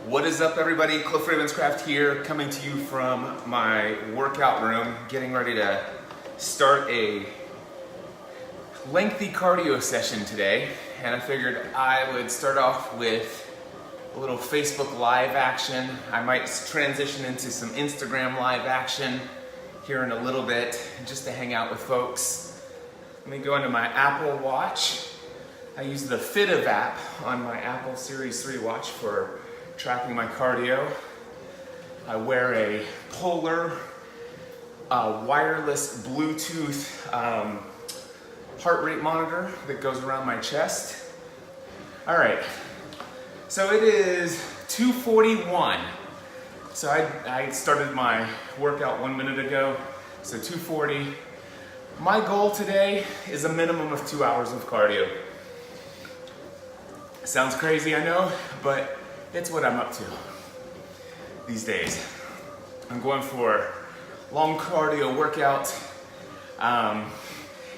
What is up, everybody? Cliff Ravenscraft here, coming to you from my workout room, getting ready to start a lengthy cardio session today. And I figured I would start off with a little Facebook Live action. I might transition into some Instagram Live action here in a little bit, just to hang out with folks. Let me go into my Apple Watch. I use the Fitiv app on my Apple Series 3 watch for tracking my cardio. I wear a Polar wireless Bluetooth heart rate monitor that goes around my chest. All right, so it is 2:41. So I started my workout 1 minute ago, so 2:40. My goal today is a minimum of 2 hours of cardio. Sounds crazy, I know, but it's what I'm up to these days. I'm going for long cardio workout.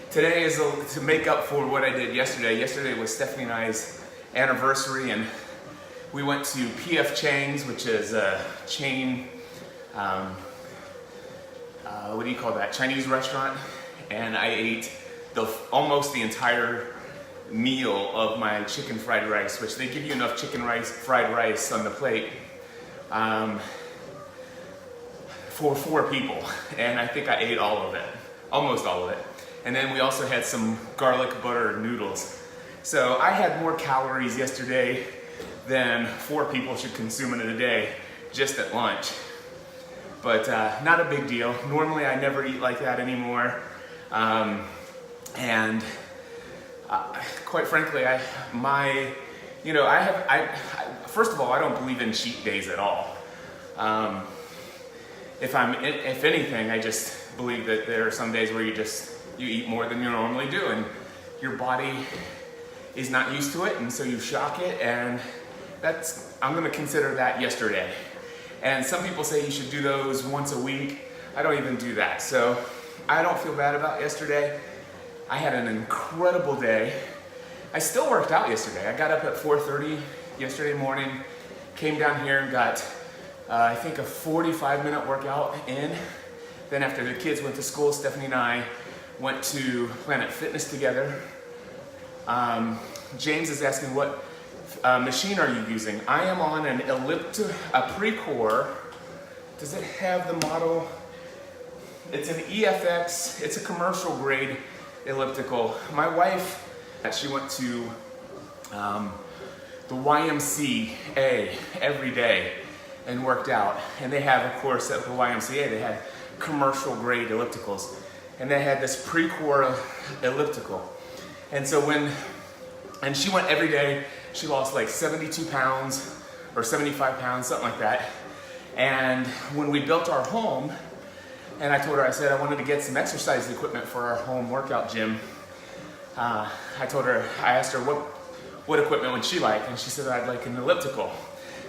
Today is to make up for what I did yesterday. Yesterday was Stephanie and I's anniversary, and we went to P.F. Chang's, which is a chain, what do you call that, Chinese restaurant, and I ate almost the entire meal of my chicken fried rice, which they give you enough fried rice on the plate for 4 people, and I think I ate all of it, almost all of it. And then we also had some garlic butter noodles. So I had more calories yesterday than 4 people should consume in a day just at lunch. But not a big deal. Normally I never eat like that anymore. Quite frankly, first of all, I don't believe in cheat days at all. If anything, I just believe that there are some days where you eat more than you normally do, and your body is not used to it, and so you shock it, and I'm going to consider that yesterday. And some people say you should do those once a week. I don't even do that, so I don't feel bad about yesterday. I had an incredible day. I still worked out yesterday. I got up at 4:30 yesterday morning, came down here and got, I think, a 45-minute workout in. Then after the kids went to school, Stephanie and I went to Planet Fitness together. James is asking, what machine are you using? I am on an a Precor. Does it have the model? It's an EFX. It's a commercial grade elliptical. My wife, she went to the YMCA every day and worked out. And they have, of course, at the YMCA, they had commercial grade ellipticals. And they had this Precor elliptical. And so and she went every day. She lost like 72 pounds or 75 pounds, something like that. And when we built our home, and I told her, I said I wanted to get some exercise equipment for our home workout gym. I asked her what equipment would she like, and she said I'd like an elliptical.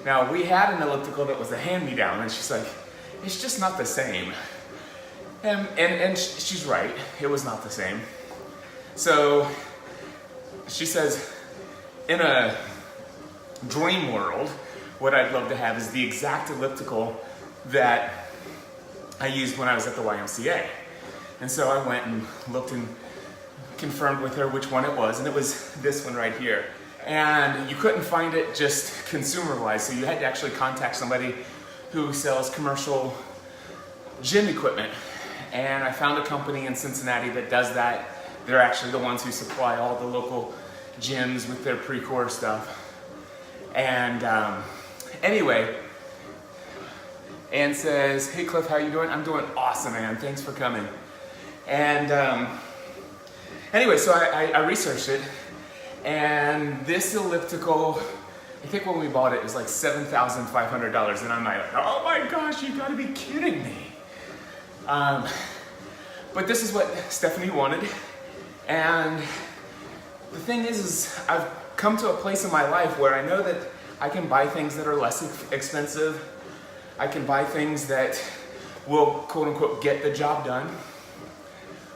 Now, we had an elliptical that was a hand-me-down, and she's like, it's just not the same. And she's right, it was not the same. So she says, in a dream world, what I'd love to have is the exact elliptical that I used when I was at the YMCA. And so I went and looked and confirmed with her which one it was, and it was this one right here. And you couldn't find it just consumer-wise, so you had to actually contact somebody who sells commercial gym equipment. And I found a company in Cincinnati that does that. They're actually the ones who supply all the local gyms with their Precor stuff. And anyway, Ann says, hey Cliff, how you doing? I'm doing awesome, Ann. Thanks for coming. And anyway, so I researched it, and this elliptical, I think when we bought it was like $7,500, and I'm like, oh my gosh, you gotta be kidding me. But this is what Stephanie wanted, and the thing is I've come to a place in my life where I know that I can buy things that are less expensive. I can buy things that will, quote unquote, get the job done.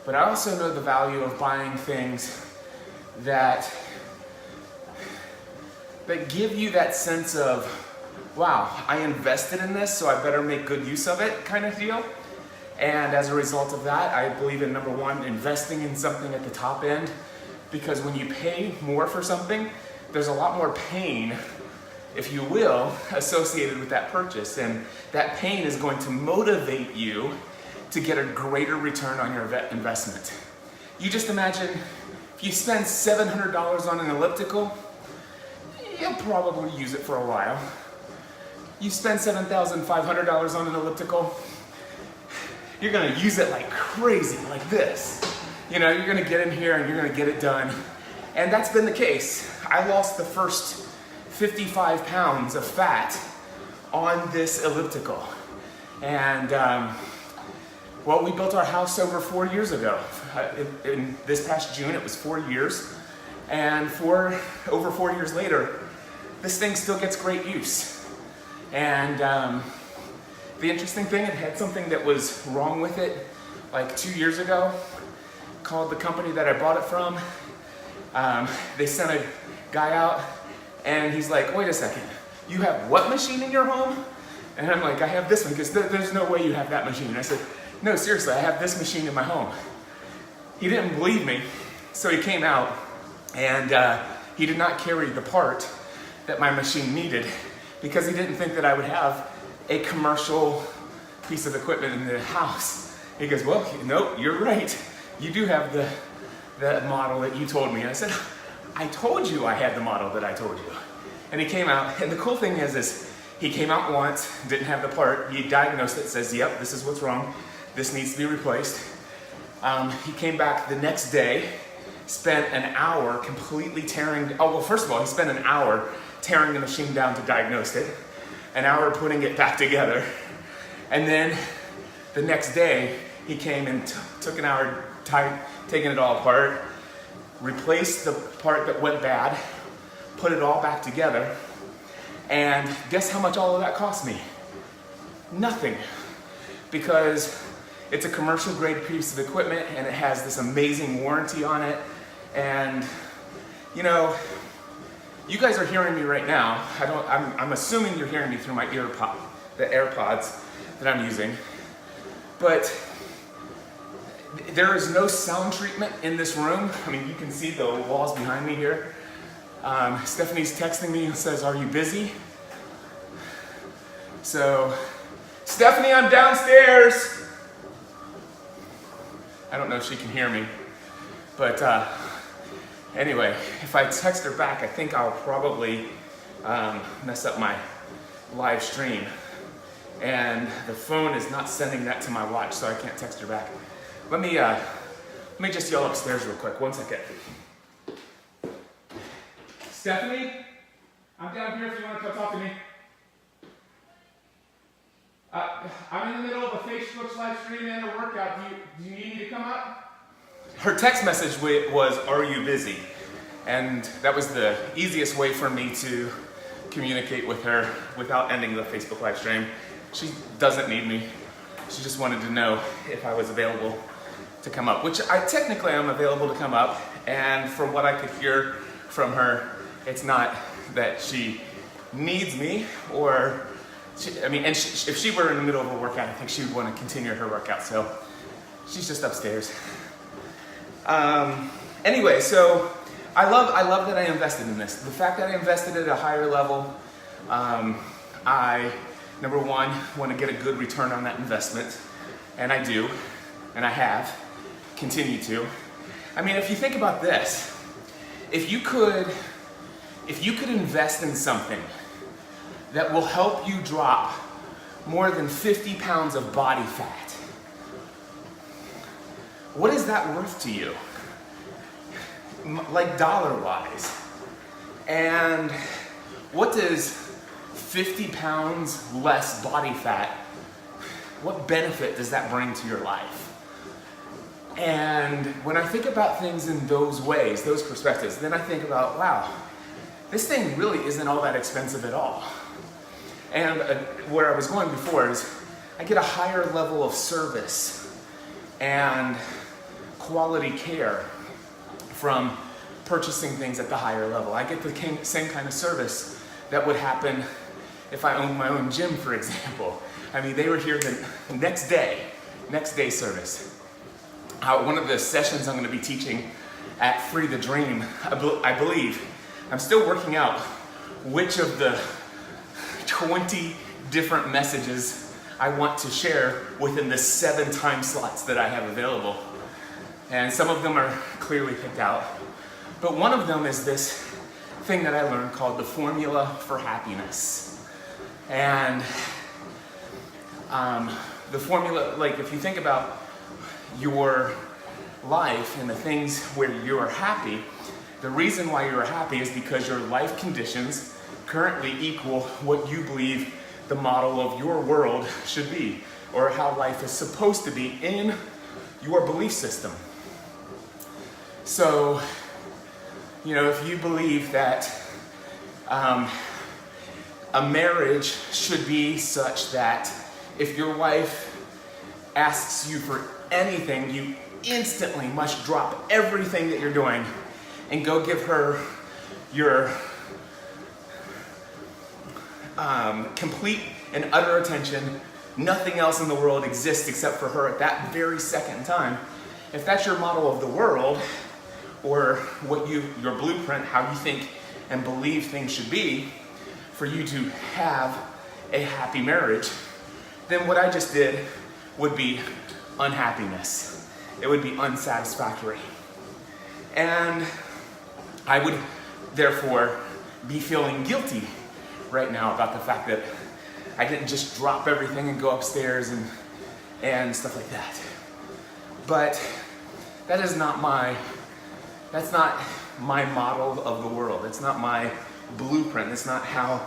But I also know the value of buying things that give you that sense of wow, I invested in this, so I better make good use of it kind of deal. And as a result of that, I believe in number one, investing in something at the top end, because when you pay more for something, there's a lot more pain, if you will, associated with that purchase. And that pain is going to motivate you to get a greater return on your investment. You just imagine if you spend $700 on an elliptical, you'll probably use it for a while. You spend $7,500 on an elliptical, you're gonna use it like crazy, like this. You know, you're gonna get in here and you're gonna get it done. And that's been the case. I lost the first 55 pounds of fat on this elliptical. And well, we built our house over 4 years ago. In this past June, it was 4 years. And over 4 years later, this thing still gets great use. And the interesting thing, it had something that was wrong with it like 2 years ago. Called the company that I bought it from. They sent a guy out and he's like, wait a second, you have what machine in your home? And I'm like, I have this one, because there's no way you have that machine. And I said, no, seriously, I have this machine in my home. He didn't believe me, so he came out and he did not carry the part that my machine needed, because he didn't think that I would have a commercial piece of equipment in the house. He goes, well, no, you're right. You do have the model that you told me. And I said, I told you I had the model that I told you. And he came out, and the cool thing is he came out once, didn't have the part. He diagnosed it, says, yep, this is what's wrong. This needs to be replaced. He came back the next day, spent an hour completely first of all, he spent an hour tearing the machine down to diagnose it, an hour putting it back together. And then the next day, he came and took an hour taking it all apart, replaced the part that went bad, put it all back together, and guess how much all of that cost me? Nothing. Because it's a commercial grade piece of equipment and it has this amazing warranty on it. And you know, you guys are hearing me right now. I'm assuming you're hearing me through my the AirPods that I'm using. But there is no sound treatment in this room. I mean, you can see the walls behind me here. Stephanie's texting me and says, are you busy? So, Stephanie, I'm downstairs. I don't know if she can hear me. But anyway, if I text her back, I think I'll probably mess up my live stream. And the phone is not sending that to my watch, so I can't text her back. Let me just yell upstairs real quick. 1 second. Stephanie, I'm down here if you want to come talk to me. I'm in the middle of a Facebook live stream and a workout. Do you need me to come up? Her text message was, are you busy? And that was the easiest way for me to communicate with her without ending the Facebook live stream. She doesn't need me. She just wanted to know if I was available to come up, which I technically am available to come up. And from what I could hear from her, it's not that she needs me, or if she were in the middle of a workout, I think she would want to continue her workout. So she's just upstairs. Anyway, so I love that I invested in this. The fact that I invested at a higher level, I, number one, want to get a good return on that investment, and I do, and I have, continue to. I mean, if you think about this, if you could invest in something that will help you drop more than 50 pounds of body fat, what is that worth to you? Like dollar-wise. And what does 50 pounds less body fat, what benefit does that bring to your life? And when I think about things in those ways, those perspectives, then I think about, wow, this thing really isn't all that expensive at all. And where I was going before is I get a higher level of service and quality care from purchasing things at the higher level. I get the same kind of service that would happen if I owned my own gym, for example. I mean, they were here the next day service. One of the sessions I'm going to be teaching at Free the Dream, I believe, I'm still working out which of the 20 different messages I want to share within the 7 time slots that I have available. And some of them are clearly picked out. But one of them is this thing that I learned called the formula for happiness. And the formula, like if you think about your life and the things where you are happy, the reason why you are happy is because your life conditions currently equal what you believe the model of your world should be, or how life is supposed to be in your belief system. So, if you believe that a marriage should be such that if your wife asks you for anything, you instantly must drop everything that you're doing and go give her your complete and utter attention. Nothing else in the world exists except for her at that very second in time. If that's your model of the world, or what your blueprint, how you think and believe things should be for you to have a happy marriage, then what I just did would be unhappiness. It would be unsatisfactory. And I would therefore be feeling guilty right now about the fact that I didn't just drop everything and go upstairs and stuff like that. But that's not my model of the world. It's not my blueprint. It's not how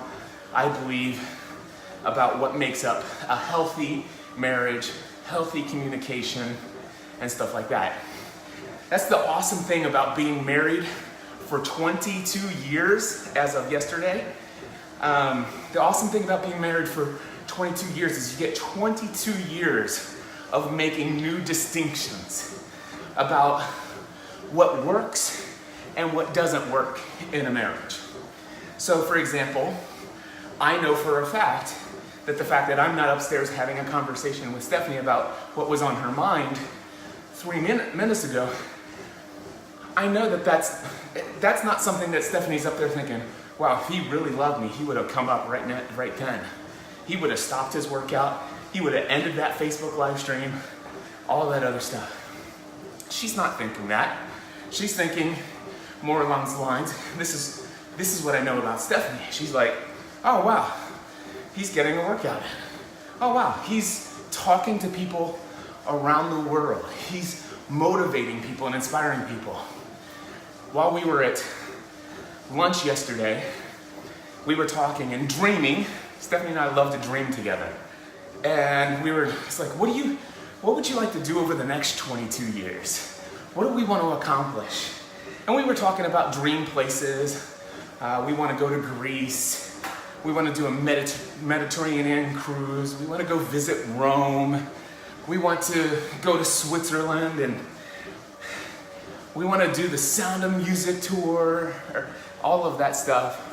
I believe about what makes up a healthy marriage, healthy communication, and stuff like that. That's the awesome thing about being married for 22 years as of yesterday. The awesome thing about being married for 22 years is you get 22 years of making new distinctions about what works and what doesn't work in a marriage. So for example, I know for a fact that I'm not upstairs having a conversation with Stephanie about what was on her mind 3 minutes ago, I know that that's not something that Stephanie's up there thinking, wow, if he really loved me, he would have come up right then. He would have stopped his workout. He would have ended that Facebook live stream, all that other stuff. She's not thinking that. She's thinking more along the lines, this is what I know about Stephanie. She's like, oh wow, he's getting a workout in. Oh wow, he's talking to people around the world. He's motivating people and inspiring people. While we were at lunch yesterday, we were talking and dreaming. Stephanie and I love to dream together. And it's like, what would you like to do over the next 22 years? What do we want to accomplish? And we were talking about dream places. We want to go to Greece. We want to do a Mediterranean cruise. We want to go visit Rome. We want to go to Switzerland, and we want to do the Sound of Music tour, or all of that stuff.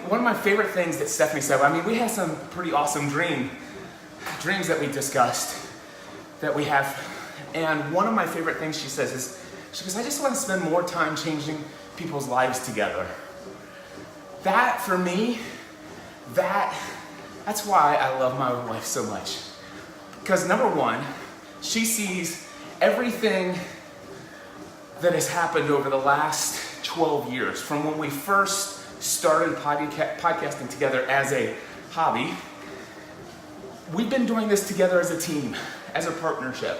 One of my favorite things that Stephanie said, we had some pretty awesome dreams that we discussed, that we have. And one of my favorite things she says is, she goes, I just want to spend more time changing people's lives together. That, for me, that's why I love my wife so much. Because number one, she sees everything that has happened over the last 12 years, from when we first started podcasting together as a hobby. We've been doing this together as a team, as a partnership.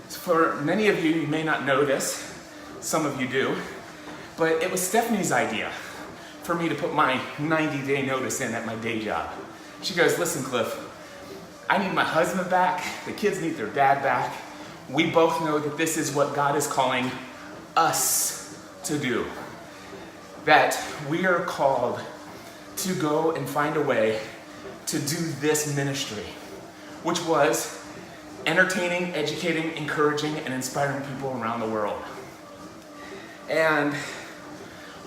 For many of you, you may not know this, some of you do, but it was Stephanie's idea for me to put my 90-day notice in at my day job. She goes, listen, Cliff, I need my husband back, the kids need their dad back. We both know that this is what God is calling us to do. That we are called to go and find a way to do this ministry, which was entertaining, educating, encouraging, and inspiring people around the world. And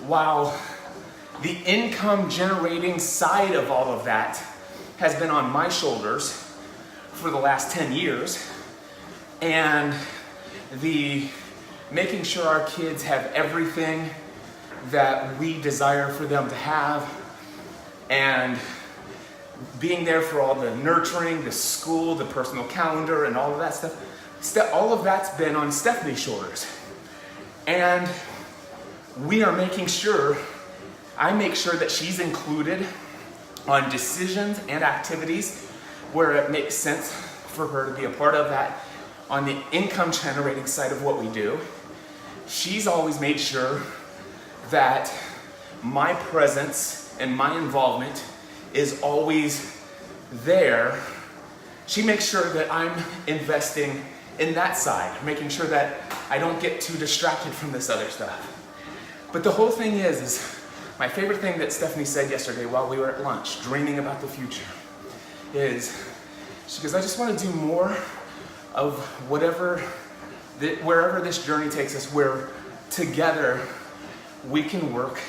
while the income generating side of all of that has been on my shoulders for the last 10 years. And the making sure our kids have everything that we desire for them to have, and being there for all the nurturing, the school, the personal calendar, and all of that stuff, all of that's been on Stephanie's shoulders. And we are making sure, I make sure that she's included on decisions and activities where it makes sense for her to be a part of that. On the income generating side of what we do, she's always made sure that my presence and my involvement is always there. She makes sure that I'm investing in that side, making sure that I don't get too distracted from this other stuff. But the whole thing is my favorite thing that Stephanie said yesterday while we were at lunch, dreaming about the future, is she goes, I just want to do more of wherever this journey takes us, where together we can work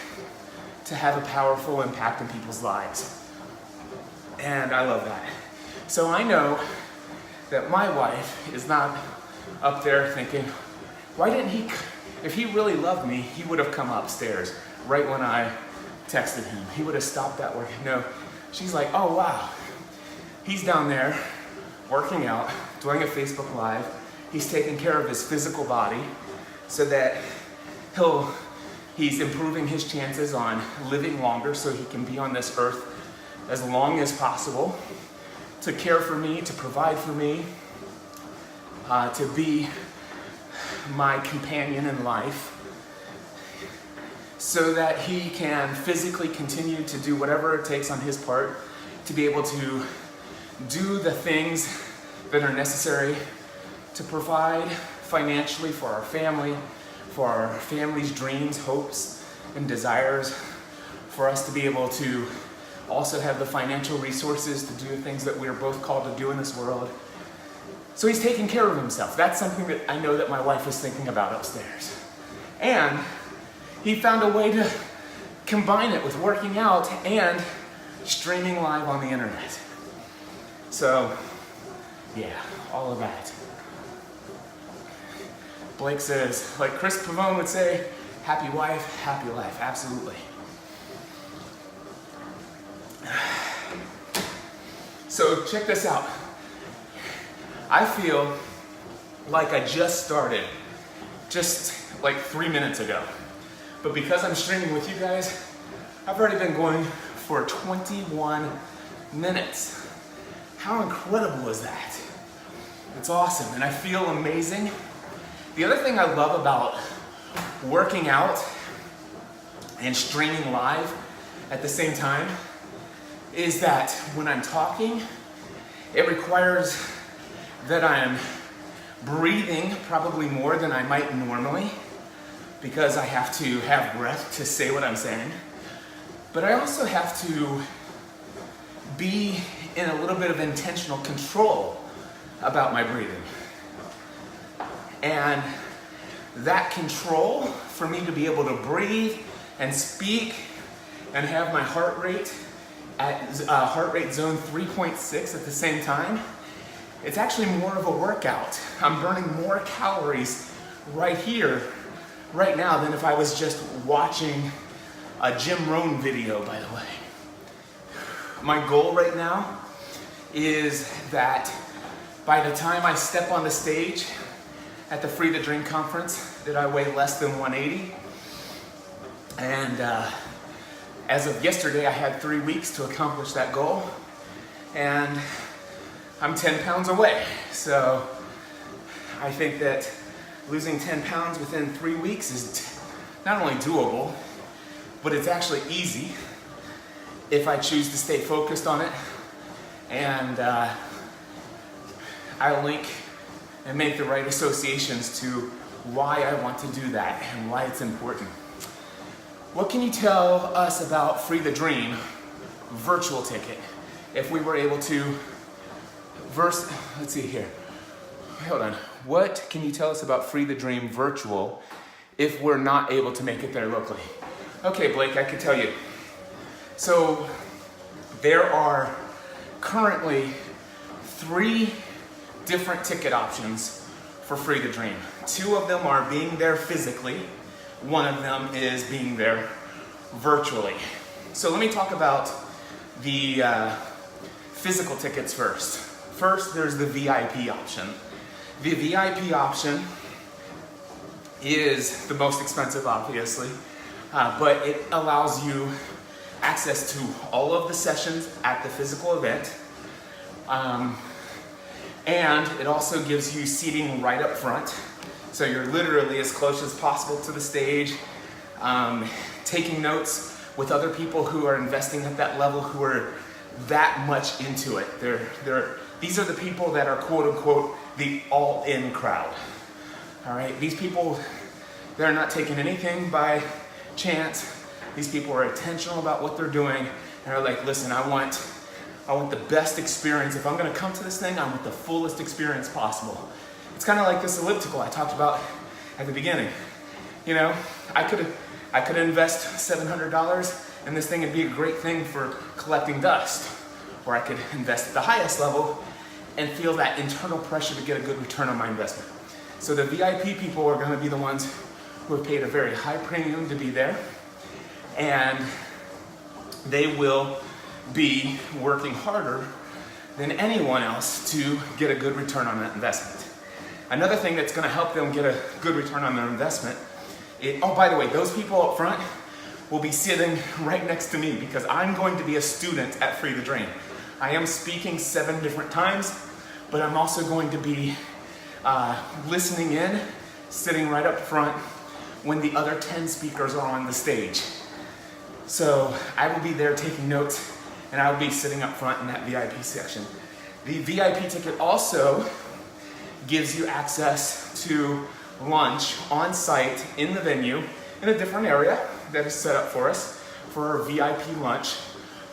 to have a powerful impact in people's lives. And I love that. So I know that my wife is not up there thinking, why didn't he, if he really loved me, he would have come upstairs right when I texted him. He would have stopped that work. No, she's like, oh wow, he's down there working out, doing a Facebook Live. He's taking care of his physical body so that he's improving his chances on living longer so he can be on this earth as long as possible, to care for me, to provide for me, to be my companion in life, so that he can physically continue to do whatever it takes on his part to be able to do the things that are necessary to provide financially for our family, for our family's dreams, hopes, and desires, for us to be able to also have the financial resources to do things that we're both called to do in this world. So he's taking care of himself. That's something that I know that my wife is thinking about upstairs. And he found a way to combine it with working out and streaming live on the internet. So, yeah, all of that. Blake says, like Chris Pavone would say, happy wife, happy life. Absolutely. So check this out. I feel like I just started, just like 3 minutes ago. But because I'm streaming with you guys, I've already been going for 21 minutes. How incredible is that? It's awesome, and I feel amazing. The other thing I love about working out and streaming live at the same time is that when I'm talking, it requires that I'm breathing probably more than I might normally, because I have to have breath to say what I'm saying. But I also have to be in a little bit of intentional control about my breathing. And that control for me to be able to breathe and speak and have my heart rate at heart rate zone 3.6 at the same time, it's actually more of a workout. I'm burning more calories right here, right now, than if I was just watching a Jim Rohn video, by the way. My goal right now is that by the time I step on the stage at the Free the Dream conference, that I weigh less than 180. And as of yesterday, I had 3 weeks to accomplish that goal. And I'm 10 pounds away. So I think that losing 10 pounds within 3 weeks is not only doable, but it's actually easy if I choose to stay focused on it. And I link and make the right associations to why I want to do that and why it's important. What can you tell us about Free the Dream virtual ticket? If we were able to let's see here. Hold on. What can you tell us about Free the Dream virtual if we're not able to make it there locally? Okay, Blake, I can tell you. So there are currently 3 different ticket options for Free to Dream. 2 of them are being there physically. 1 of them is being there virtually. So let me talk about the physical tickets first. First, there's the VIP option. The VIP option is the most expensive, obviously, but it allows you access to all of the sessions at the physical event, and it also gives you seating right up front, so you're literally as close as possible to the stage, taking notes with other people who are investing at that level, who are that much into it. These are the people that are quote unquote the all-in crowd. All right, these people, they're not taking anything by chance. These people are intentional about what they're doing, and they're like, listen, I want the best experience. If I'm gonna come to this thing, I want the fullest experience possible. It's kind of like this elliptical I talked about at the beginning. You know, I could invest $700 and this thing would be a great thing for collecting dust. Or I could invest at the highest level and feel that internal pressure to get a good return on my investment. So the VIP people are gonna be the ones who have paid a very high premium to be there, and they will be working harder than anyone else to get a good return on that investment. Another thing that's gonna help them get a good return on their investment oh, by the way, those people up front will be sitting right next to me because I'm going to be a student at Free to Dream. I am speaking 7 different times, but I'm also going to be listening in, sitting right up front when the other 10 speakers are on the stage. So I will be there taking notes, and I'll be sitting up front in that VIP section. The VIP ticket also gives you access to lunch on site in the venue in a different area that is set up for us for our VIP lunch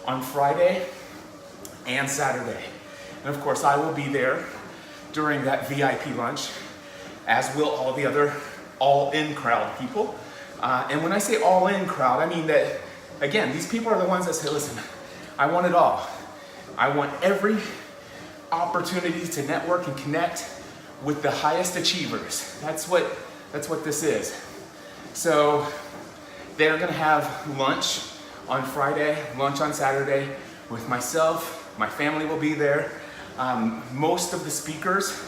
on Friday and Saturday. And of course, I will be there during that VIP lunch, as will all the other all-in crowd people. And when I say all-in crowd, I mean that, again, these people are the ones that say, listen, I want it all. I want every opportunity to network and connect with the highest achievers. That's what this is. So they're gonna have lunch on Friday, lunch on Saturday with myself. My family will be there. Most of the speakers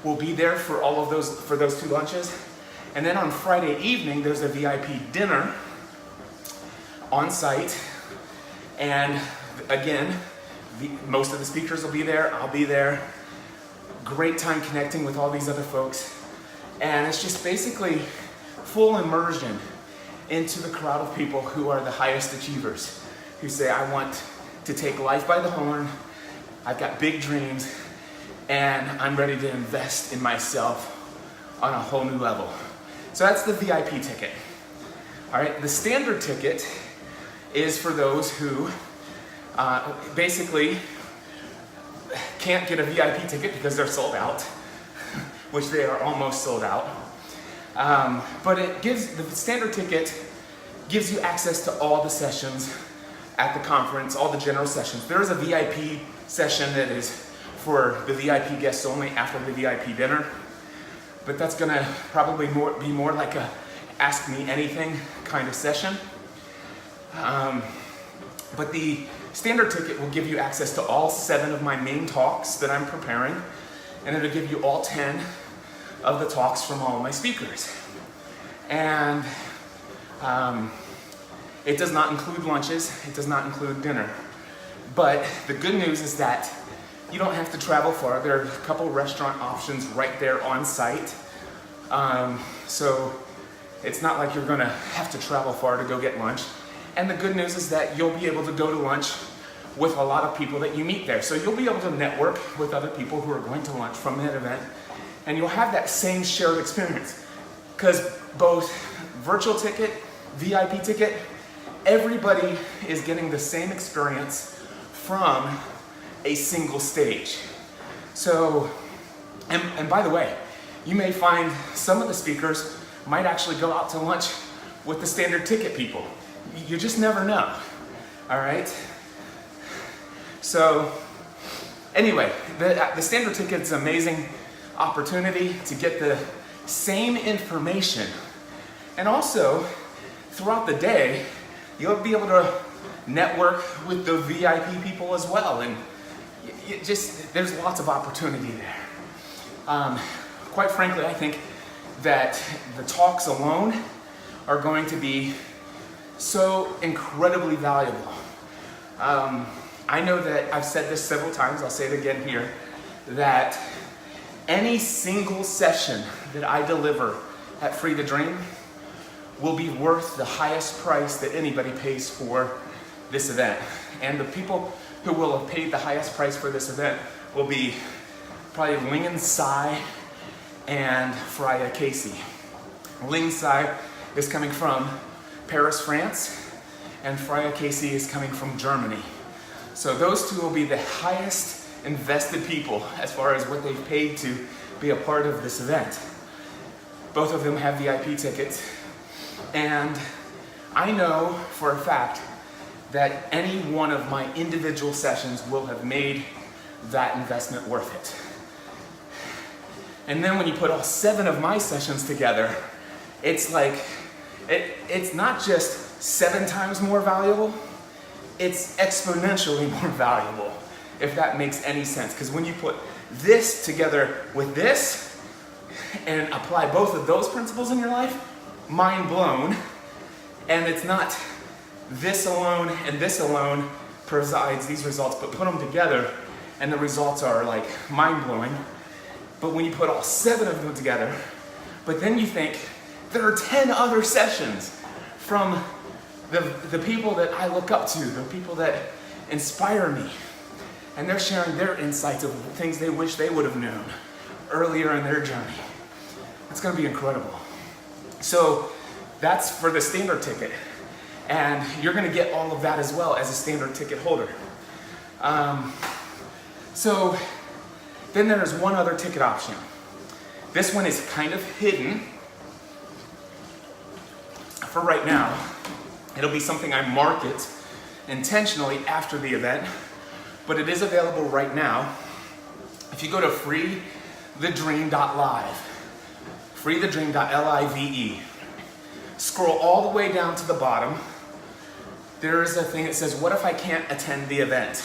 will be there for all of those 2 lunches. And then on Friday evening, there's a VIP dinner on site. And again, most of the speakers will be there, I'll be there. Great time connecting with all these other folks. And it's just basically full immersion into the crowd of people who are the highest achievers, who say, I want to take life by the horn, I've got big dreams, and I'm ready to invest in myself on a whole new level. So that's the VIP ticket. All right, the standard ticket is for those who basically can't get a VIP ticket because they're sold out, which they are almost sold out. But the standard ticket gives you access to all the sessions at the conference, all the general sessions. There is a VIP session that is for the VIP guests only after the VIP dinner, but that's gonna probably be more like a ask me anything kind of session. But the standard ticket will give you access to all 7 of my main talks that I'm preparing, and it'll give you all 10 of the talks from all of my speakers. And it does not include lunches, it does not include dinner. But the good news is that you don't have to travel far. There are a couple restaurant options right there on site. So it's not like you're gonna have to travel far to go get lunch. And the good news is that you'll be able to go to lunch with a lot of people that you meet there. So you'll be able to network with other people who are going to lunch from that event, and you'll have that same shared experience. Because both virtual ticket, VIP ticket, everybody is getting the same experience from a single stage. So, and by the way, you may find some of the speakers might actually go out to lunch with the standard ticket people. You just never know. All right? So anyway, the standard ticket is an amazing opportunity to get the same information. And also, throughout the day, you'll be able to network with the VIP people as well. And there's lots of opportunity there. Quite frankly, I think that the talks alone are going to be so incredibly valuable. I know that I've said this several times, I'll say it again here, that any single session that I deliver at Free to Dream will be worth the highest price that anybody pays for this event. And the people who will have paid the highest price for this event will be probably Ling Sai and Freya Casey. Ling Sai is coming from Paris, France, and Freya Casey is coming from Germany. So those two will be the highest invested people as far as what they've paid to be a part of this event. Both of them have VIP tickets, and I know for a fact that any one of my individual sessions will have made that investment worth it. And then when you put all 7 of my sessions together, it's like, it's not just 7 times more valuable, it's exponentially more valuable, if that makes any sense. Because when you put this together with this and apply both of those principles in your life, mind blown. And it's not this alone and this alone provides these results, but put them together and the results are like mind blowing. But when you put all 7 of them together, but then you think there are 10 other sessions from the people that I look up to, the people that inspire me, and they're sharing their insights of things they wish they would have known earlier in their journey. It's going to be incredible. So that's for the standard ticket, and you're going to get all of that as well as a standard ticket holder. So then there's one other ticket option. This one is kind of hidden for right now. It'll be something I market intentionally after the event, but it is available right now. If you go to freethedream.live, freethedream.live, scroll all the way down to the bottom, there is a thing that says, what if I can't attend the event?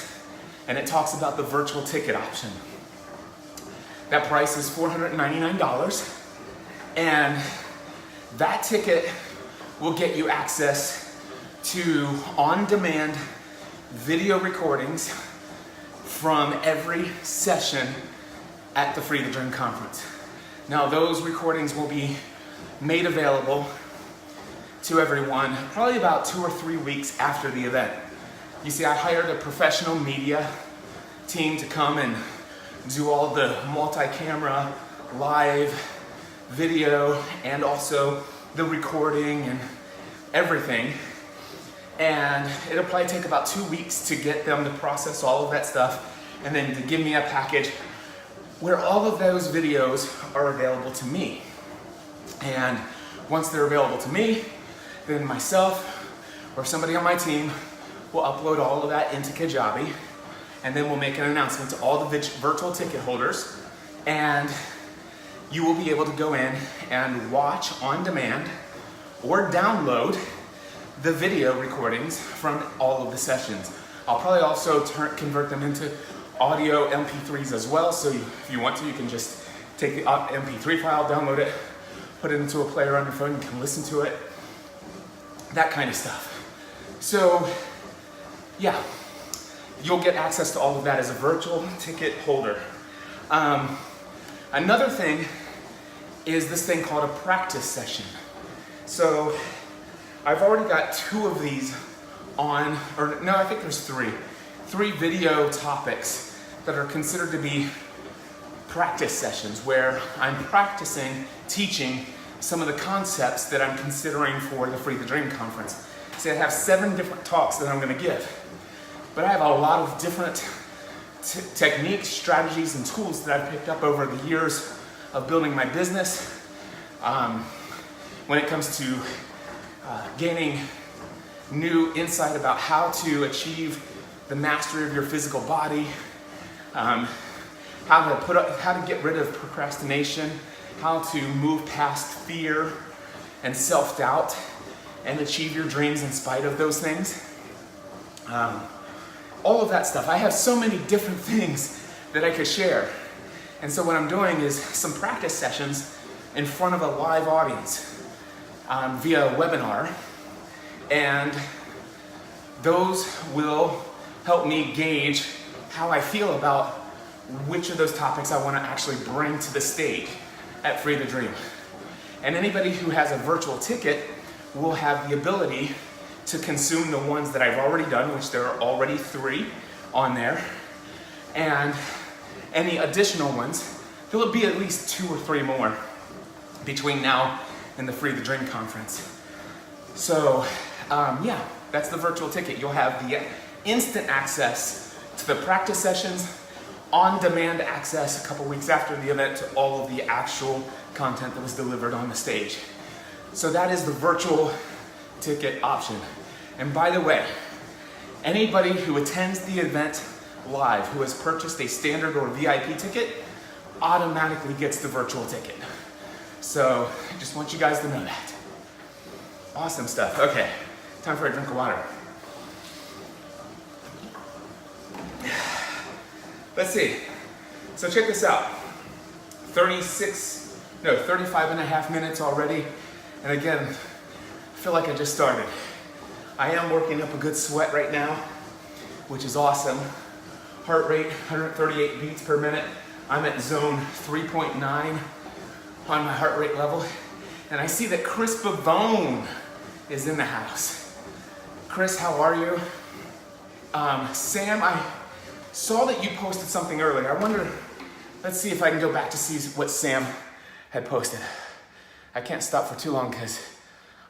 And it talks about the virtual ticket option. That price is $499, and that ticket will get you access to on-demand video recordings from every session at the Free the Dream conference. Now those recordings will be made available to everyone probably about 2 or 3 weeks after the event. You see, I hired a professional media team to come and do all the multi-camera live video and also the recording and everything. And it'll probably take about 2 weeks to get them to process all of that stuff and then to give me a package where all of those videos are available to me. And once they're available to me, then myself or somebody on my team will upload all of that into Kajabi, and then we'll make an announcement to all the virtual ticket holders, and you will be able to go in and watch on demand or download the video recordings from all of the sessions. I'll probably also convert them into audio MP3s as well, so if you want to, you can just take the MP3 file, download it, put it into a player on your phone, you can listen to it, that kind of stuff. So yeah, you'll get access to all of that as a virtual ticket holder. Another thing is this thing called a practice session. So I've already got 2 of these on, or no, I think there's 3 video topics that are considered to be practice sessions where I'm practicing teaching some of the concepts that I'm considering for the Free the Dream conference. So I have 7 different talks that I'm going to give, but I have a lot of different techniques, strategies, and tools that I've picked up over the years of building my business when it comes to gaining new insight about how to achieve the mastery of your physical body, how to get rid of procrastination, how to move past fear and self-doubt and achieve your dreams in spite of those things. All of that stuff. I have so many different things that I could share. And so what I'm doing is some practice sessions in front of a live audience via webinar. And those will help me gauge how I feel about which of those topics I want to actually bring to the stage at Free the Dream. And anybody who has a virtual ticket will have the ability to consume the ones that I've already done, which there are already 3 on there. And any additional ones, there will be at least 2 or 3 more between now and the Free the Dream conference. So yeah, that's the virtual ticket. You'll have the instant access to the practice sessions, on-demand access a couple weeks after the event to all of the actual content that was delivered on the stage. So that is the virtual ticket option. And by the way, anybody who attends the event live who has purchased a standard or VIP ticket automatically gets the virtual ticket. So I just want you guys to know that. Awesome stuff. Okay, time for a drink of water. Let's see. So check this out. 35 and a half minutes already. And again, I feel like I just started. I am working up a good sweat right now, which is awesome. Heart rate, 138 beats per minute. I'm at zone 3.9 on my heart rate level. And I see that Chris Bavone is in the house. Chris, how are you? Sam, I saw that you posted something earlier. I wonder, let's see if I can go back to see what Sam had posted. I can't stop for too long because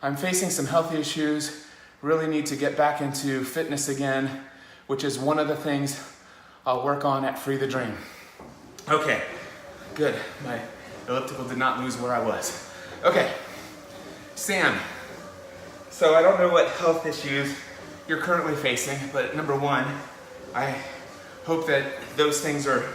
I'm facing some health issues, really need to get back into fitness again, which is one of the things I'll work on at Free the Dream. Okay, good. My elliptical did not lose where I was. Okay, Sam. So I don't know what health issues you're currently facing, but number one, I hope that those things are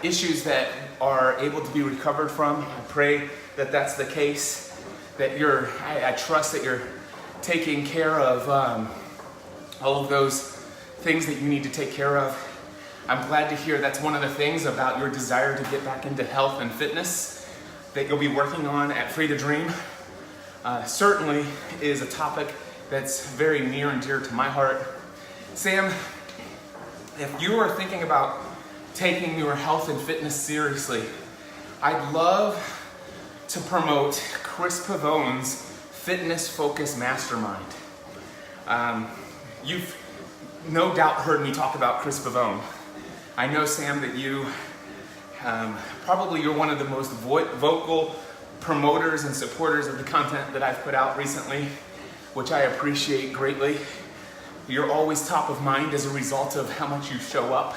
issues that are able to be recovered from. I pray that that's the case, that I trust that you're taking care of all of those things that you need to take care of. I'm glad to hear that's one of the things about your desire to get back into health and fitness that you'll be working on at Free the Dream. Certainly is a topic that's very near and dear to my heart. Sam, if you are thinking about taking your health and fitness seriously, I'd love to promote Chris Pavone's Fitness Focus Mastermind. You've no doubt heard me talk about Chris Pavone. I know, Sam, that you you're one of the most vocal promoters and supporters of the content that I've put out recently, which I appreciate greatly. You're always top of mind as a result of how much you show up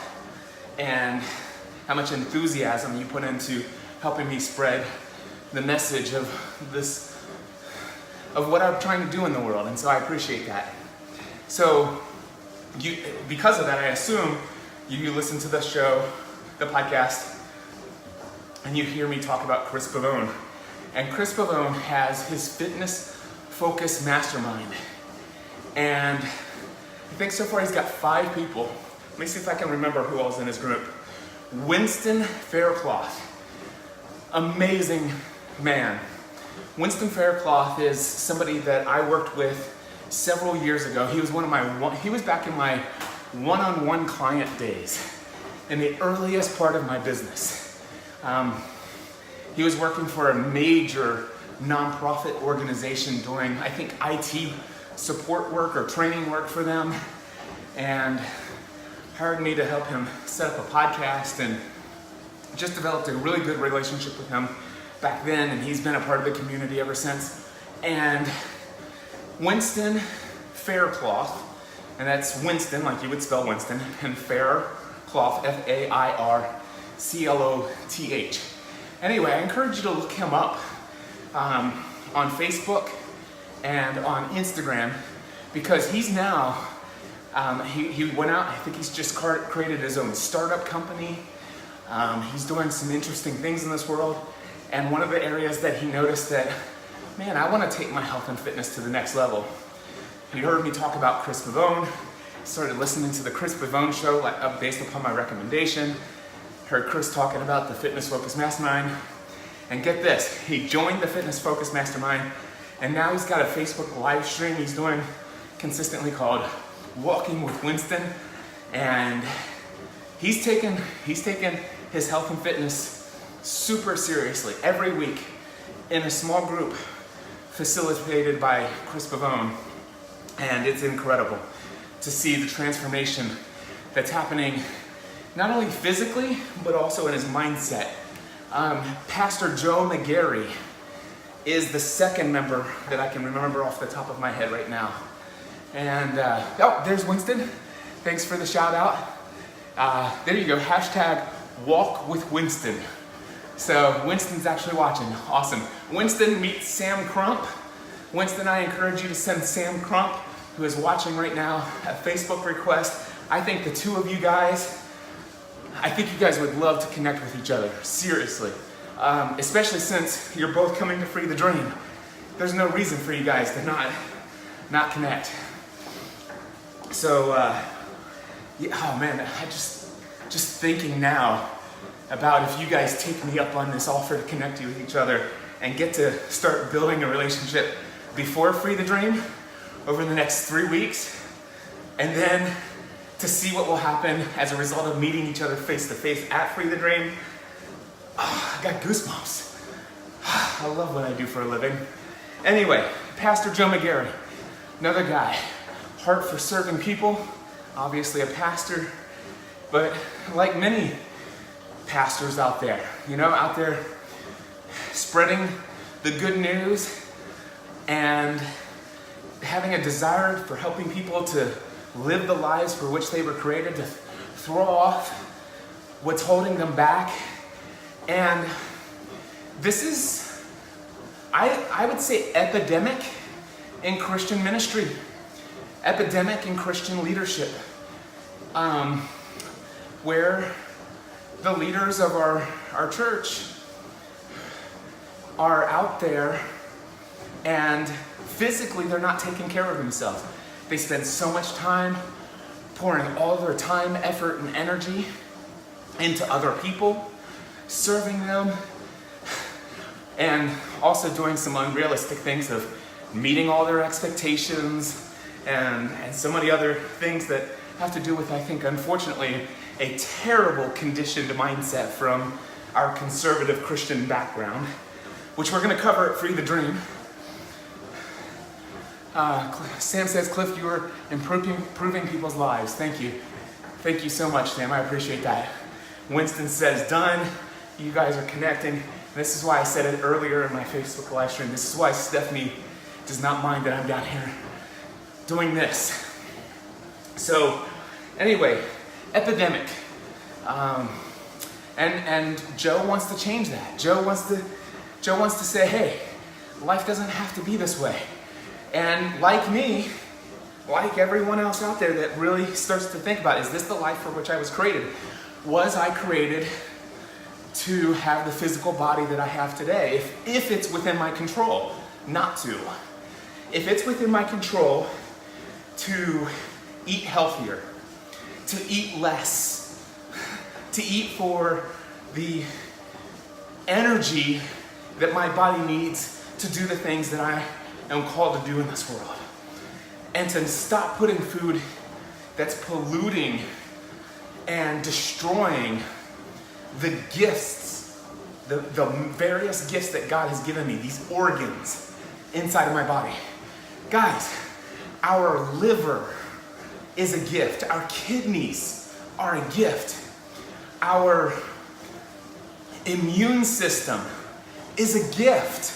and how much enthusiasm you put into helping me spread the message of what I'm trying to do in the world, and so I appreciate that. So because of that, I assume you listen to the show, the podcast, and you hear me talk about Chris Pavone. And Chris Pavone has his Fitness Focus Mastermind. And I think so far he's got 5 people. Let me see if I can remember who else is in his group. Winston Faircloth. Amazing man. Winston Faircloth is somebody that I worked with several years ago. He was he was back in my one-on-one client days, in the earliest part of my business. He was working for a major nonprofit organization doing, I think, IT support work or training work for them, and hired me to help him set up a podcast, and just developed a really good relationship with him back then, and he's been a part of the community ever since. And Winston Faircloth, and that's Winston like you would spell Winston, and Faircloth, Faircloth. Anyway, I encourage you to look him up on Facebook and on Instagram, because he's now, he went out, I think he's just created his own startup company. He's doing some interesting things in this world. And one of the areas that he noticed that, man, I want to take my health and fitness to the next level. He heard me talk about Chris Pavone, started listening to the Chris Pavone show based upon my recommendation, heard Chris talking about the Fitness Focus Mastermind, and get this, he joined the Fitness Focus Mastermind, and now he's got a Facebook live stream he's doing consistently called Walking with Winston, and he's taken his health and fitness super seriously every week in a small group facilitated by Chris Pavone, and it's incredible to see the transformation that's happening not only physically but also in his mindset. Pastor Joe McGarry is the second member that I can remember off the top of my head right now. And oh, there's Winston. Thanks for the shout out. There you go, hashtag Walk with Winston. So Winston's actually watching, awesome. Winston meets Sam Crump. Winston, I encourage you to send Sam Crump, who is watching right now, a Facebook request. I think the two of you guys, I think you guys would love to connect with each other, seriously. Especially since you're both coming to Free the Dream. There's no reason for you guys to not connect. So, yeah, oh man, I just thinking now about if you guys take me up on this offer to connect you with each other and get to start building a relationship before Free the Dream over the next 3 weeks, and then to see what will happen as a result of meeting each other face to face at Free the Dream. Oh, I got goosebumps. I love what I do for a living. Anyway, Pastor Joe McGarry, another guy, heart for serving people, obviously a pastor, but like many pastors out there, out there spreading the good news and having a desire for helping people to live the lives for which they were created, to throw off what's holding them back. And this is, I would say, epidemic in Christian ministry, epidemic in Christian leadership, where the leaders of our church are out there and physically they're not taking care of themselves. They spend so much time pouring all their time, effort, and energy into other people, serving them, and also doing some unrealistic things of meeting all their expectations and so many other things that have to do with, I think, unfortunately, a terrible conditioned mindset from our conservative Christian background, which we're going to cover at Free the Dream. Sam says, Cliff, you are improving people's lives. Thank you. Thank you so much, Sam. I appreciate that. Winston says, done. You guys are connecting. This is why I said it earlier in my Facebook live stream. This is why Stephanie does not mind that I'm down here doing this. So, anyway, epidemic. And Joe wants to change that. Joe wants to say, hey, life doesn't have to be this way. And like me, like everyone else out there that really starts to think about, is this the life for which I was created? Was I created to have the physical body that I have today? If it's within my control, not to. If it's within my control to eat healthier, to eat less, to eat for the energy that my body needs to do the things that I am called to do in this world, and to stop putting food that's polluting and destroying the gifts, the various gifts that God has given me, these organs inside of my body. Guys, our liver is a gift. Our kidneys are a gift. Our immune system is a gift.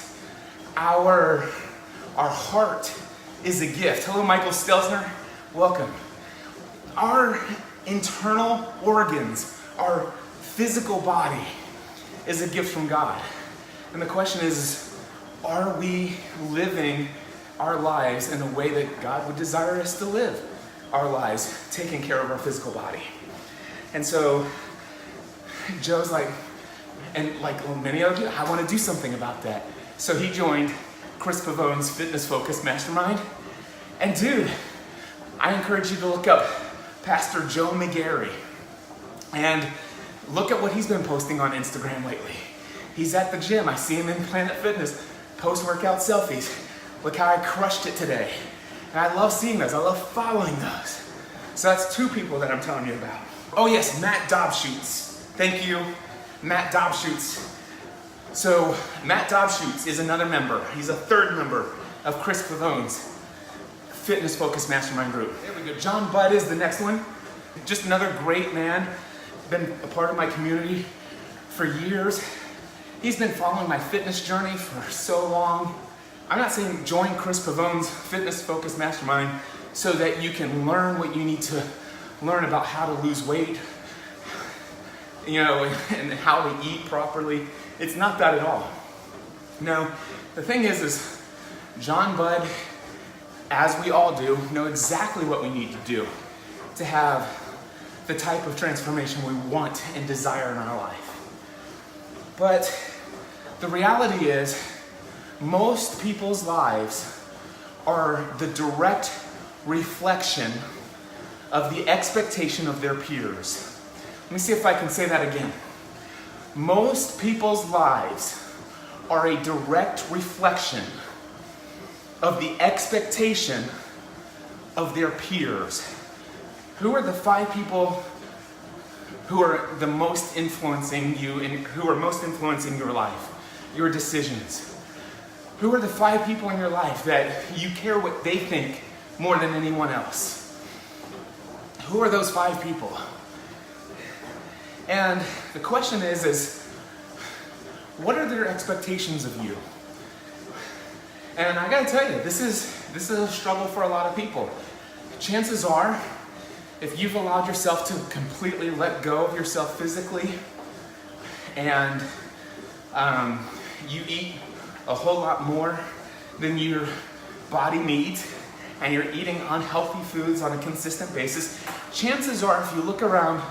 Our heart is a gift. Hello, Michael Stelzner. Welcome. Our internal organs, our physical body, is a gift from God. And the question is, are we living our lives in a way that God would desire us to live our lives, taking care of our physical body. And so Joe's like, and like many of you, I want to do something about that. So he joined Chris Pavone's Fitness Focus Mastermind. And dude, I encourage you to look up Pastor Joe McGarry and look at what he's been posting on Instagram lately. He's at the gym. I see him in Planet Fitness, post-workout selfies. Look how I crushed it today. And I love seeing those. I love following those. So that's two people that I'm telling you about. Oh yes, Matt Dobschutz. Thank you, Matt Dobschutz. So Matt Dobschutz is another member. He's a third member of Chris Pavone's Fitness Focus Mastermind group. There we go. John Budd is the next one. Just another great man. Been a part of my community for years. He's been following my fitness journey for so long. I'm not saying join Chris Pavone's Fitness Focus Mastermind so that you can learn what you need to learn about how to lose weight, you know, and how to eat properly. It's not that at all. No, the thing is John Budd, as we all do, know exactly what we need to do to have the type of transformation we want and desire in our life. But the reality is, most people's lives are the direct reflection of the expectation of their peers. Let me see if I can say that again. Most people's lives are a direct reflection of the expectation of their peers. Who are the 5 people who are the most influencing you and who are most influencing your life, your decisions? Who are the 5 people in your life that you care what they think more than anyone else? Who are those 5 people? And the question is what are their expectations of you? And I gotta tell you, this is a struggle for a lot of people. Chances are, if you've allowed yourself to completely let go of yourself physically and you eat a whole lot more than your body needs and you're eating unhealthy foods on a consistent basis, chances are if you look around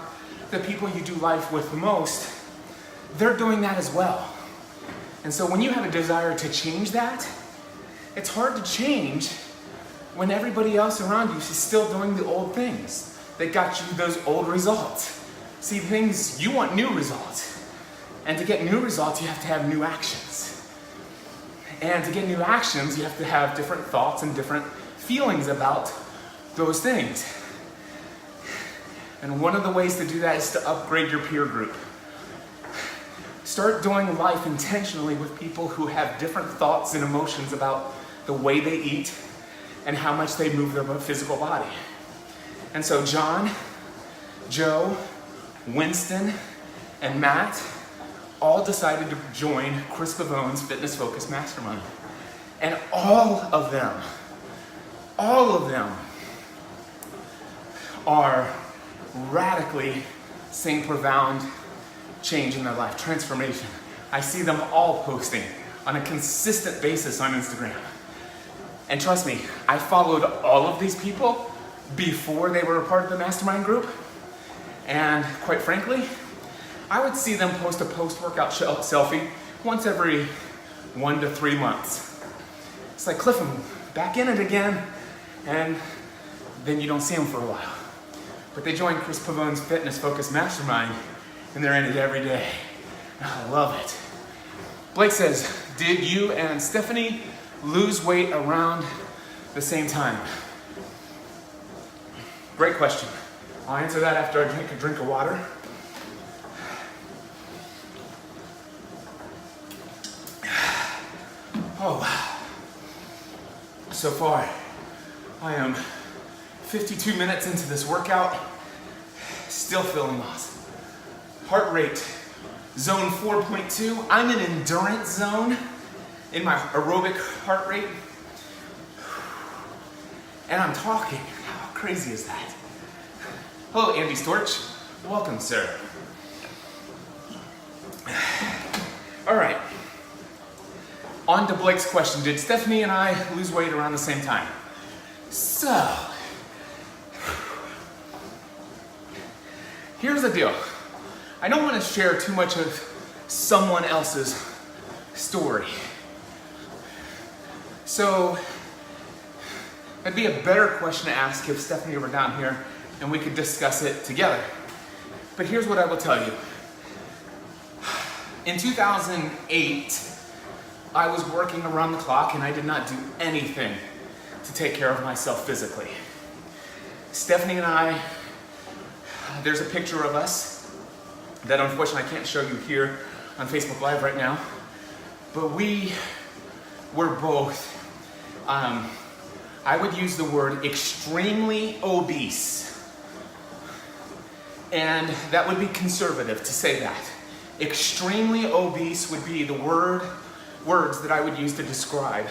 the people you do life with most, they're doing that as well. And so when you have a desire to change that, it's hard to change when everybody else around you is still doing the old things that got you those old results. See, you want new results. And to get new results, you have to have new actions. And to get new actions, you have to have different thoughts and different feelings about those things. And one of the ways to do that is to upgrade your peer group. Start doing life intentionally with people who have different thoughts and emotions about the way they eat and how much they move their physical body. And so John, Joe, Winston, and Matt all decided to join Chris Pavone's Fitness Focus Mastermind. And all of them are radically seeing profound change in their life, transformation. I see them all posting on a consistent basis on Instagram. And trust me, I followed all of these people before they were a part of the mastermind group. And quite frankly, I would see them post a post-workout selfie once every 1 to 3 months. It's like, Cliff, I'm back in it again. And then you don't see them for a while. But they joined Chris Pavone's Fitness Focus Mastermind, and they're in it every day. And I love it. Blake says, did you and Stephanie lose weight around the same time? Great question. I'll answer that after I drink a drink of water. Oh, wow. So far, I am 52 minutes into this workout, still feeling lost. Heart rate, zone 4.2. I'm in endurance zone in my aerobic heart rate. And I'm talking. How crazy is that? Hello, Andy Storch. Welcome, sir. All right. on to Blake's question. Did Stephanie and I lose weight around the same time? So, here's the deal. I don't want to share too much of someone else's story. So, it'd be a better question to ask if Stephanie were down here and we could discuss it together. But here's what I will tell you. In 2008, I was working around the clock and I did not do anything to take care of myself physically. Stephanie and I, there's a picture of us that unfortunately I can't show you here on Facebook Live right now, but we were both, I would use the word extremely obese. And that would be conservative to say that. Extremely obese would be the words that I would use to describe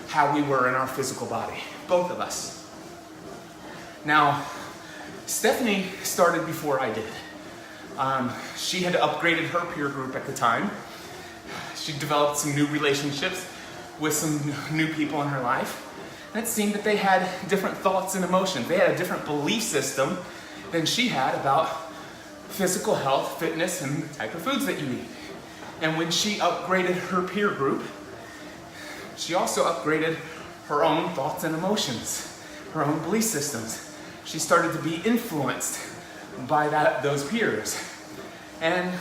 how we were in our physical body, both of us. Now, Stephanie started before I did. She had upgraded her peer group at the time. She developed some new relationships with some new people in her life. And it seemed that they had different thoughts and emotions. They had a different belief system than she had about physical health, fitness, and the type of foods that you eat. And when she upgraded her peer group, she also upgraded her own thoughts and emotions, her own belief systems. She started to be influenced by those peers. And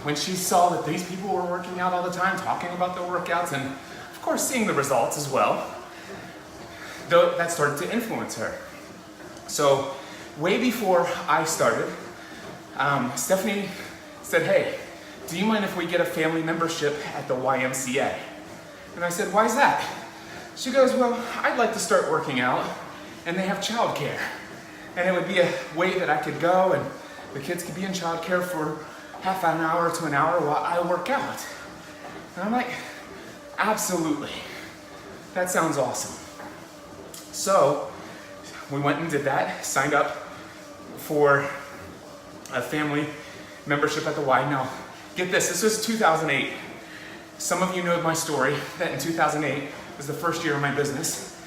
when she saw that these people were working out all the time, talking about their workouts, and of course seeing the results as well, that started to influence her. So way before I started, Stephanie said, hey, do you mind if we get a family membership at the YMCA? And I said, why is that? She goes, well, I'd like to start working out, and they have childcare. And it would be a way that I could go and the kids could be in childcare for half an hour to an hour while I work out. And I'm like, absolutely. That sounds awesome. So we went and did that, signed up for a family membership at the Y. Now, get this was 2008. Some of you know my story, that in 2008 was the first year of my business,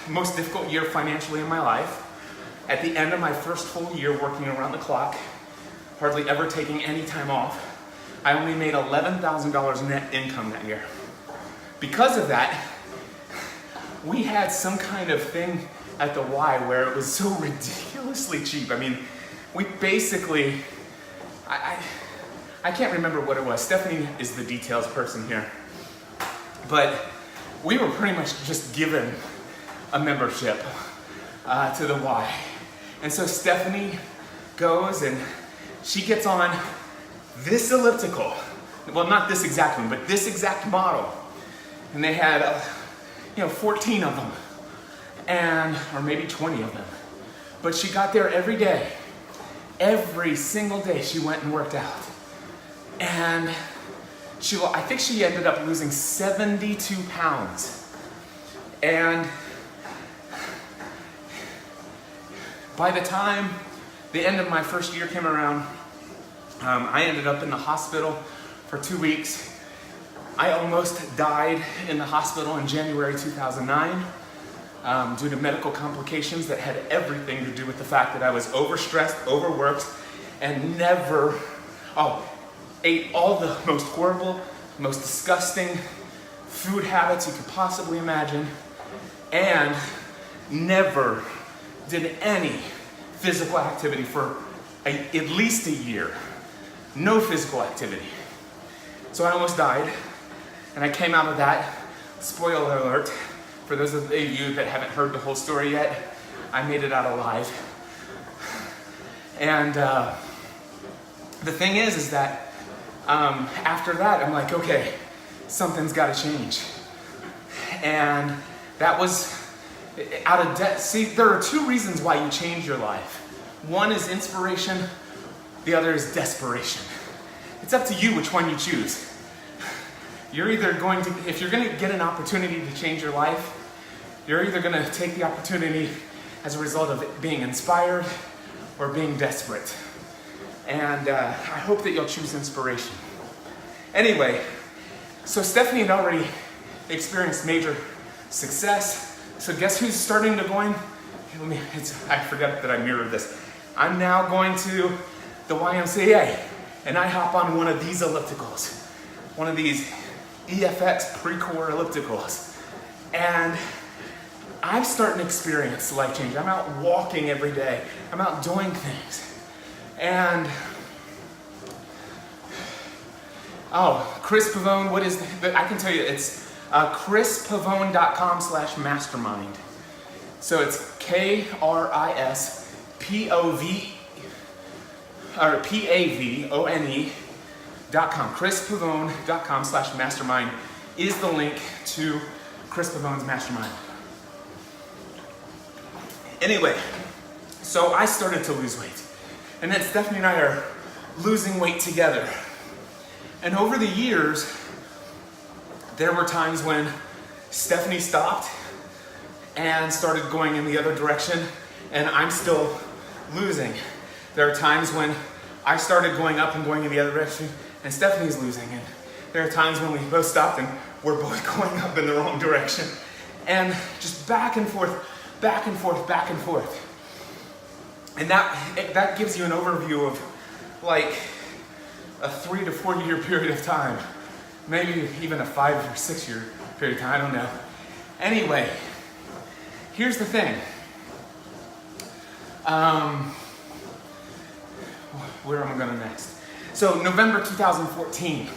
most difficult year financially in my life. At the end of my first full year working around the clock, hardly ever taking any time off, I only made $11,000 net income that year. Because of that, we had some kind of thing at the Y where it was so ridiculously cheap. I mean, we basically, I can't remember what it was. Stephanie is the details person here. But we were pretty much just given a membership to the Y. And so Stephanie goes and she gets on this elliptical. Well, not this exact one, but this exact model. And they had, 14 of them. Or maybe 20 of them. But she got there every day. Every single day she went and worked out. And I think she ended up losing 72 pounds. And by the time the end of my first year came around, I ended up in the hospital for 2 weeks. I almost died in the hospital in January 2009 due to medical complications that had everything to do with the fact that I was overstressed, overworked, and ate all the most horrible, most disgusting food habits you could possibly imagine, and never did any physical activity for at least a year. No physical activity. So I almost died, and I came out of that. Spoiler alert, for those of you that haven't heard the whole story yet, I made it out alive. And the thing is that after that, I'm like, okay, something's got to change. And that was out of debt. See, there are two reasons why you change your life. One is inspiration, the other is desperation. It's up to you which one you choose. You're either going to, if you're going to get an opportunity to change your life, you're either going to take the opportunity as a result of it being inspired or being desperate. And I hope that you'll choose inspiration. Anyway, So Stephanie had already experienced major success. So guess who's starting to going? I forgot that I mirrored this. I'm now going to the YMCA, and I hop on one of these ellipticals, one of these EFX pre-core ellipticals, and I'm starting to experience life change. I'm out walking every day. I'm out doing things, and Chris Pavone, what is I can tell you, it's chrispavone.com/mastermind. So it's KRISPAVONE.com. chrispavone.com/mastermind is the link to Chris Pavone's mastermind. Anyway, so I started to lose weight. And then Stephanie and I are losing weight together. And over the years, there were times when Stephanie stopped and started going in the other direction, and I'm still losing. There are times when I started going up and going in the other direction, and Stephanie's losing. And there are times when we both stopped and we're both going up in the wrong direction. And just back and forth, back and forth, back and forth. And that gives you an overview of like a 3 to 4 year period of time. Maybe even a 5 or 6 year period of time, I don't know. Anyway, here's the thing. Where am I going next? So November 2014,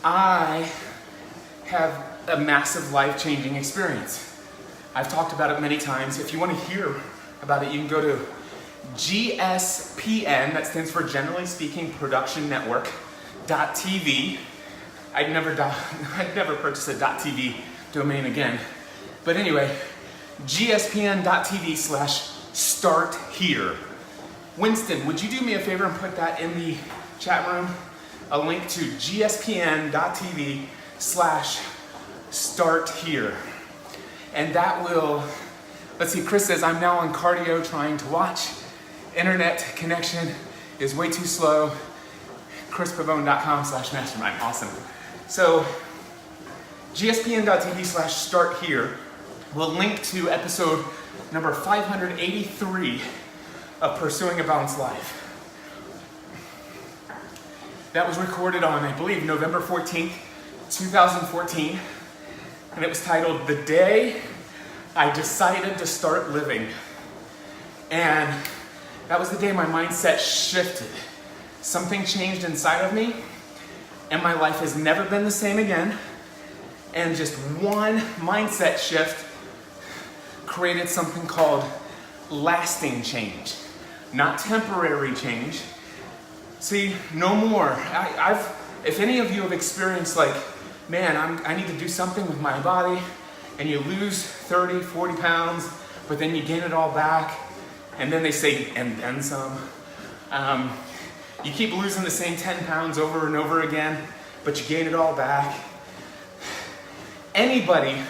I have a massive life-changing experience. I've talked about it many times. If you want to hear about it, you can go to GSPN, that stands for Generally Speaking Production Network, .tv. I'd never purchase a .tv domain again. But anyway, gspn.tv/start here. Winston, would you do me a favor and put that in the chat room? A link to gspn.tv/start here. And that will, let's see, Chris says, I'm now on cardio trying to watch. Internet connection is way too slow. chrispavone.com/mastermind. Awesome. So gspn.tv/start here will link to episode number 583 of Pursuing a Balanced Life. That was recorded on, I believe, November 14th, 2014, and it was titled The Day I Decided to Start Living. And that was the day my mindset shifted. Something changed inside of me, and my life has never been the same again. And just one mindset shift created something called lasting change, not temporary change. See, no more. If any of you have experienced like, man, I need to do something with my body, and you lose 30, 40 pounds, but then you gain it all back, and then they say, and then some. You keep losing the same 10 pounds over and over again, but you gain it all back. Anyone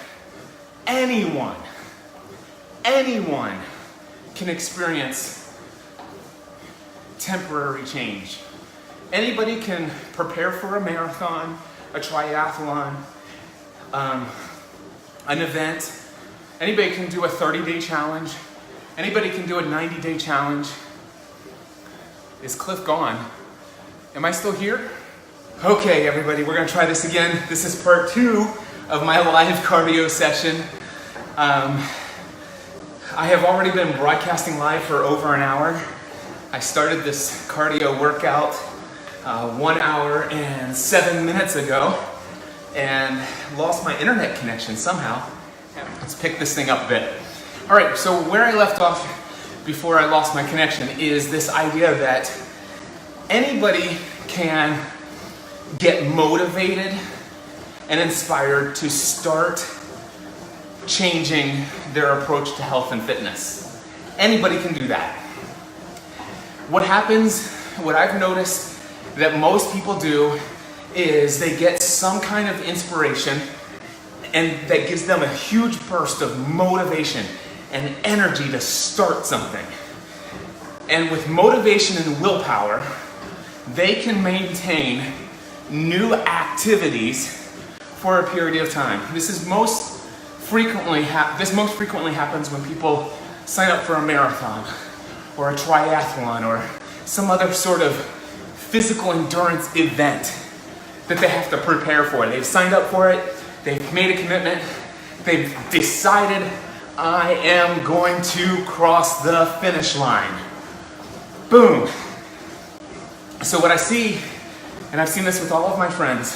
can experience temporary change. Anybody can prepare for a marathon, a triathlon, an event. Anybody can do a 30-day challenge. Anybody can do a 90-day challenge. Is Cliff gone? Am I still here? Okay, everybody, we're gonna try this again. This is part 2 of my live cardio session. I have already been broadcasting live for over an hour. I started this cardio workout 1 hour and 7 minutes ago and lost my internet connection somehow. Let's pick this thing up a bit. All right, so where I left off before I lost my connection is this idea that anybody can get motivated and inspired to start changing their approach to health and fitness. Anybody can do that. What I've noticed that most people do is they get some kind of inspiration and that gives them a huge burst of motivation and energy to start something. And with motivation and willpower, they can maintain new activities for a period of time. This most frequently happens when people sign up for a marathon or a triathlon or some other sort of physical endurance event that they have to prepare for. They've signed up for it, they've made a commitment, they've decided, I am going to cross the finish line. Boom. So what I see, and I've seen this with all of my friends,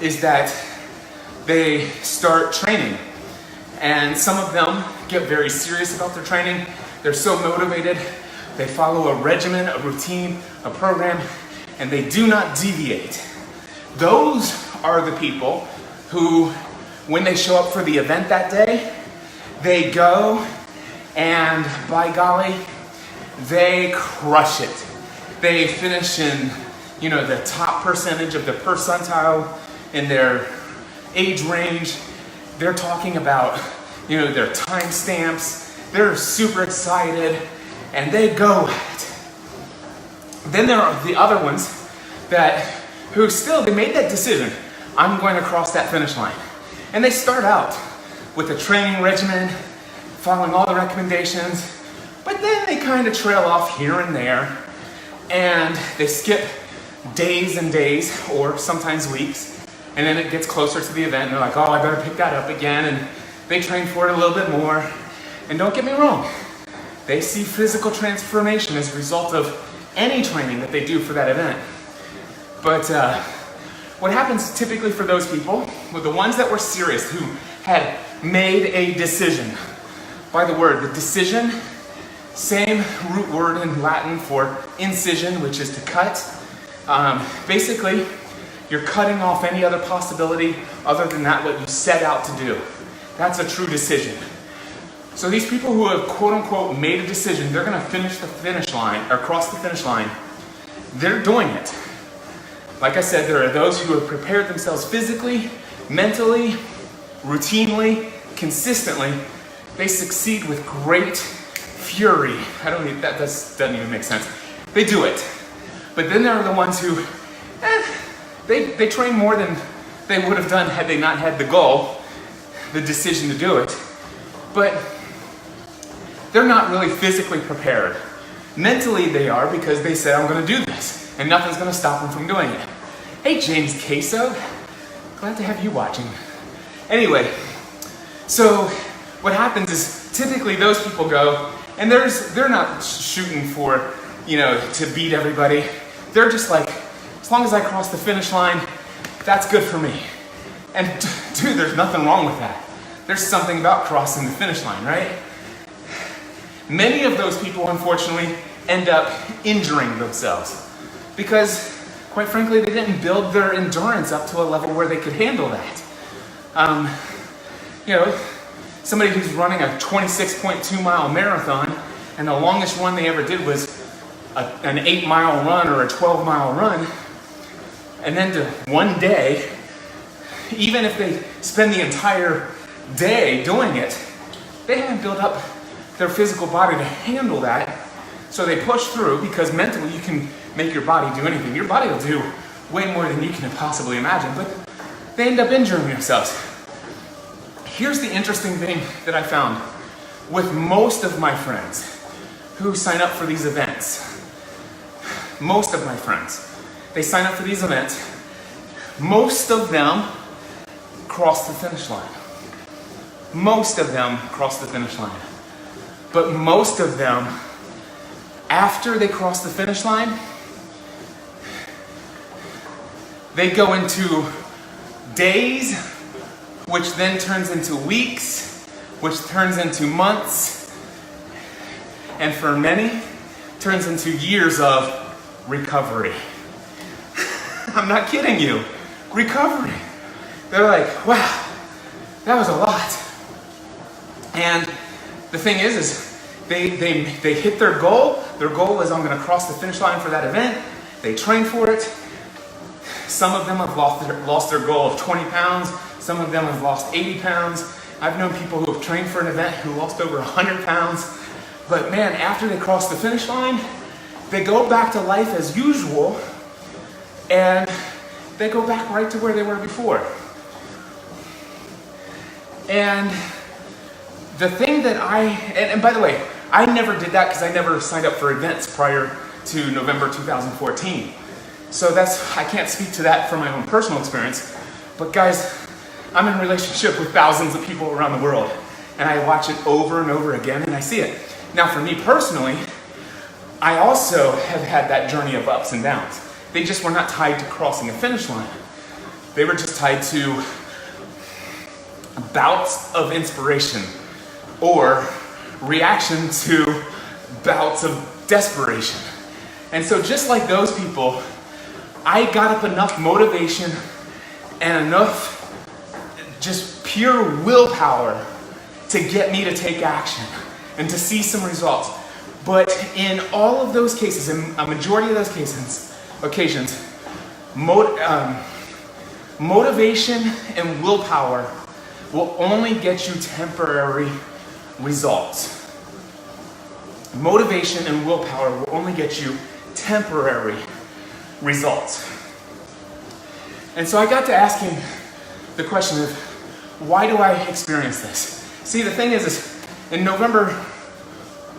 is that they start training. And some of them get very serious about their training. They're so motivated. They follow a regimen, a routine, a program, and they do not deviate. Those are the people who, when they show up for the event that day, they go and, by golly, they crush it. They finish in, the top percentage of the percentile in their age range. They're talking about, their time stamps. They're super excited, and they go at it. Then there are the other ones who they made that decision. I'm going to cross that finish line. And they start out with a training regimen, following all the recommendations, but then they kind of trail off here and there, and they skip days and days, or sometimes weeks, and then it gets closer to the event, and they're like, oh, I better pick that up again, and they train for it a little bit more. And don't get me wrong, they see physical transformation as a result of any training that they do for that event. But what happens typically for those people, with the ones that were serious, who had made a decision, by the word, the decision, same root word in Latin for incision, which is to cut. Basically, you're cutting off any other possibility other than that what you set out to do. That's a true decision. So these people who have quote unquote made a decision, they're gonna finish the finish line, or cross the finish line, they're doing it. Like I said, there are those who have prepared themselves physically, mentally, routinely, consistently. They succeed with great fury. That doesn't even make sense. They do it. But then there are the ones who, they train more than they would have done had they not had the goal, the decision to do it. But they're not really physically prepared. Mentally they are, because they said, I'm gonna do this, and nothing's gonna stop them from doing it. Hey, James Queso, glad to have you watching. Anyway, so what happens is typically those people go, and they're not shooting for, to beat everybody. They're just like, as long as I cross the finish line, that's good for me. And dude, there's nothing wrong with that. There's something about crossing the finish line, right? Many of those people, unfortunately, end up injuring themselves because, quite frankly, they didn't build their endurance up to a level where they could handle that. Somebody who's running a 26.2 mile marathon, and the longest run they ever did was an 8 mile run or a 12 mile run, and then to one day, even if they spend the entire day doing it, they haven't built up their physical body to handle that. So they push through, because mentally you can make your body do anything. Your body will do way more than you can possibly imagine, but they end up injuring themselves. Here's the interesting thing that I found with most of my friends who sign up for these events. Most of my friends, they sign up for these events. Most of them cross the finish line. Most of them cross the finish line. But most of them, after they cross the finish line, they go into days, which then turns into weeks, which turns into months, and for many, turns into years of recovery. I'm not kidding you. Recovery. They're like, wow, that was a lot. And the thing is they hit their goal. Their goal is, I'm going to cross the finish line for that event. They train for it. Some of them have lost their goal of 20 pounds. Some of them have lost 80 pounds. I've known people who have trained for an event who lost over 100 pounds. But man, after they cross the finish line, they go back to life as usual, and they go back right to where they were before. And the thing that and by the way, I never did that because I never signed up for events prior to November 2014. So I can't speak to that from my own personal experience. But guys, I'm in a relationship with thousands of people around the world, and I watch it over and over again, and I see it. Now, for me personally, I also have had that journey of ups and downs. They just were not tied to crossing a finish line. They were just tied to bouts of inspiration or reaction to bouts of desperation. And so just like those people, I got up enough motivation and enough just pure willpower to get me to take action and to see some results. But in all of those cases, in a majority of those occasions, motivation and willpower will only get you temporary results. Motivation and willpower will only get you temporary results. And so I got to asking the question of, why do I experience this? See, the thing is in November,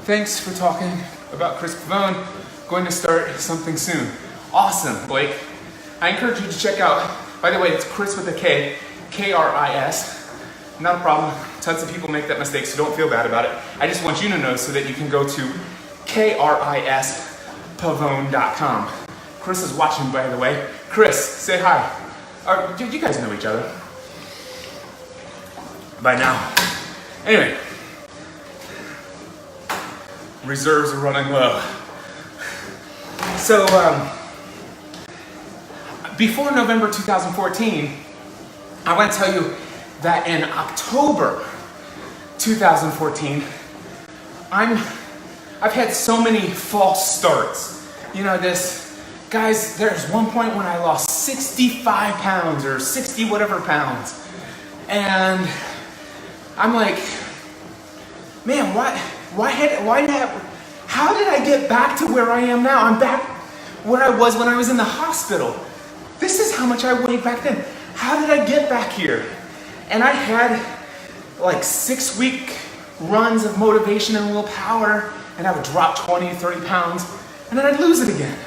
thanks for talking about Chris Pavone, going to start something soon. Awesome, Blake. I encourage you to check out, by the way, it's Chris with a K, K-R-I-S. Not a problem. Tons of people make that mistake, so don't feel bad about it. I just want you to know so that you can go to krispavone.com. Chris is watching, by the way. Chris, say hi. You guys know each other by now. Anyway, reserves are running low. So, before November 2014, I want to tell you that in October 2014, I've had so many false starts. You know guys, there's one point when I lost 65 pounds or 60 whatever pounds. And I'm like, man, how did I get back to where I am now? I'm back where I was when I was in the hospital. This is how much I weighed back then. How did I get back here? And I had like 6-week runs of motivation and willpower, and I would drop 20, 30 pounds, and then I'd lose it again.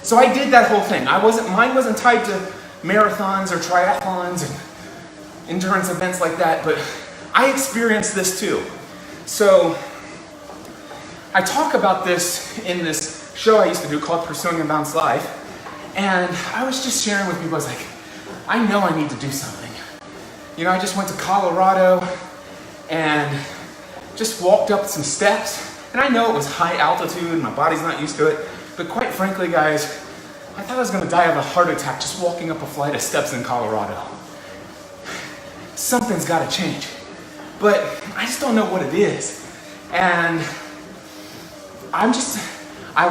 So I did that whole thing. Mine wasn't tied to marathons or triathlons and endurance events like that, but I experienced this too. So I talk about this in this show I used to do called Pursuing a Balanced Life, and I was just sharing with people, I was like, I know I need to do something. You know, I just went to Colorado and just walked up some steps, and I know it was high altitude and my body's not used to it, but quite frankly, guys, I thought I was gonna die of a heart attack just walking up a flight of steps in Colorado. Something's gotta change, but I just don't know what it is. And I